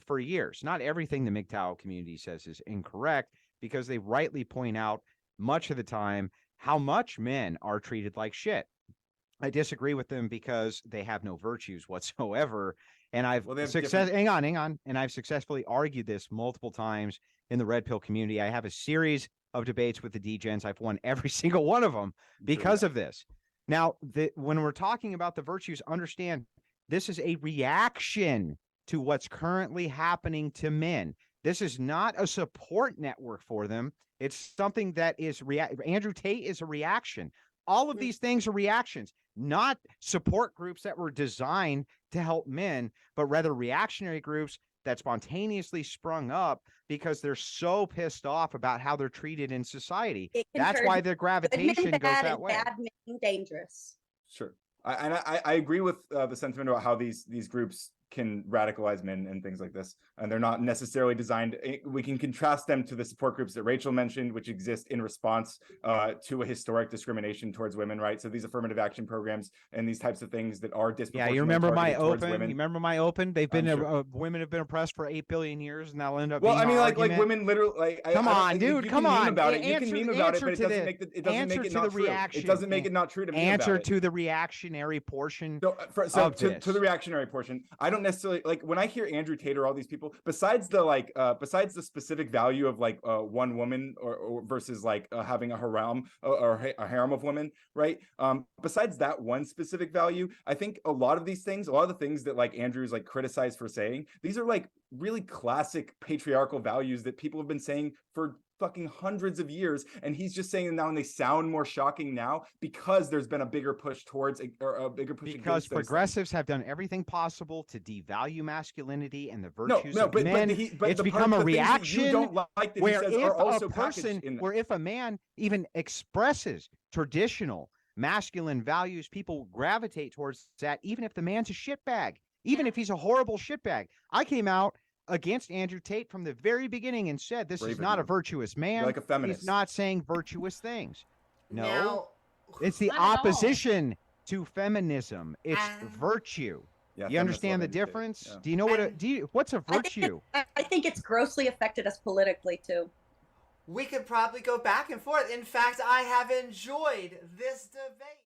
for years. Not everything the MGTOW community says is incorrect, because they rightly point out much of the time how much men are treated like shit. I disagree with them because they have no virtues whatsoever. And I've Well, they have hang on. And I've successfully argued this multiple times in the Red Pill community. I have a series of debates with the D-Gens. I've won every single one of them because of this. Now, when we're talking about the virtues, understand this is a reaction to what's currently happening to men. This is not a support network for them. It's something that is Andrew Tate is a reaction. All of these things are reactions, not support groups that were designed to help men, but rather reactionary groups that spontaneously sprung up because they're so pissed off about how they're treated in society. It can That's turn why their good men gravitation goes bad that and way. bad men dangerous. Sure. I agree with the sentiment about how these groups can radicalize men and things like this, and they're not necessarily designed. We can contrast them to the support groups that Rachel mentioned, which exist in response to a historic discrimination towards women, right? So these affirmative action programs and these types of things that are Yeah, disproportionately you remember my targeted towards open? women. You remember my open? They've been I'm sure. women have been oppressed for 8 billion years, and that'll end up. Well, being I mean, our like argument. women literally. Like, Come I don't- on, you dude. can Come meme on. about it. You Answer- can meme about it, answer but it to doesn't the- make it doesn't answer make it to not the true. reaction. It doesn't make it not true to meme Answer about it. to the reactionary portion. So, of to this. the reactionary portion, I don't necessarily like when I hear Andrew Tate or all these people. Besides the specific value of like one woman or versus like having a harem or a harem of women, right? Besides that one specific value, I think a lot of these things, a lot of the things that like Andrew's like criticized for saying, these are like really classic patriarchal values that people have been saying for fucking hundreds of years, and he's just saying them now, and they sound more shocking now because there's been a bigger push towards or a bigger push Because against those progressives have done everything possible to devalue masculinity and the things. virtues No, of but men. but It's the become a the things that reaction you don't like that he where says if are also a person, packaged in where if a man even expresses traditional masculine values, people gravitate towards that, even if the man's a shitbag, even if he's a horrible shitbag. I came out against Andrew Tate from the very beginning and said this Brave is of not a you. virtuous man. You're like a feminist. He's not saying virtuous things. No, Now, it's the Not at all. opposition to feminism. It's Ah. virtue. Yeah, You feminists understand the love Andrew Tate. difference? Yeah. Do you know what's a virtue? I think it's grossly affected us politically too. we could probably go back and forth. In fact, I have enjoyed this debate.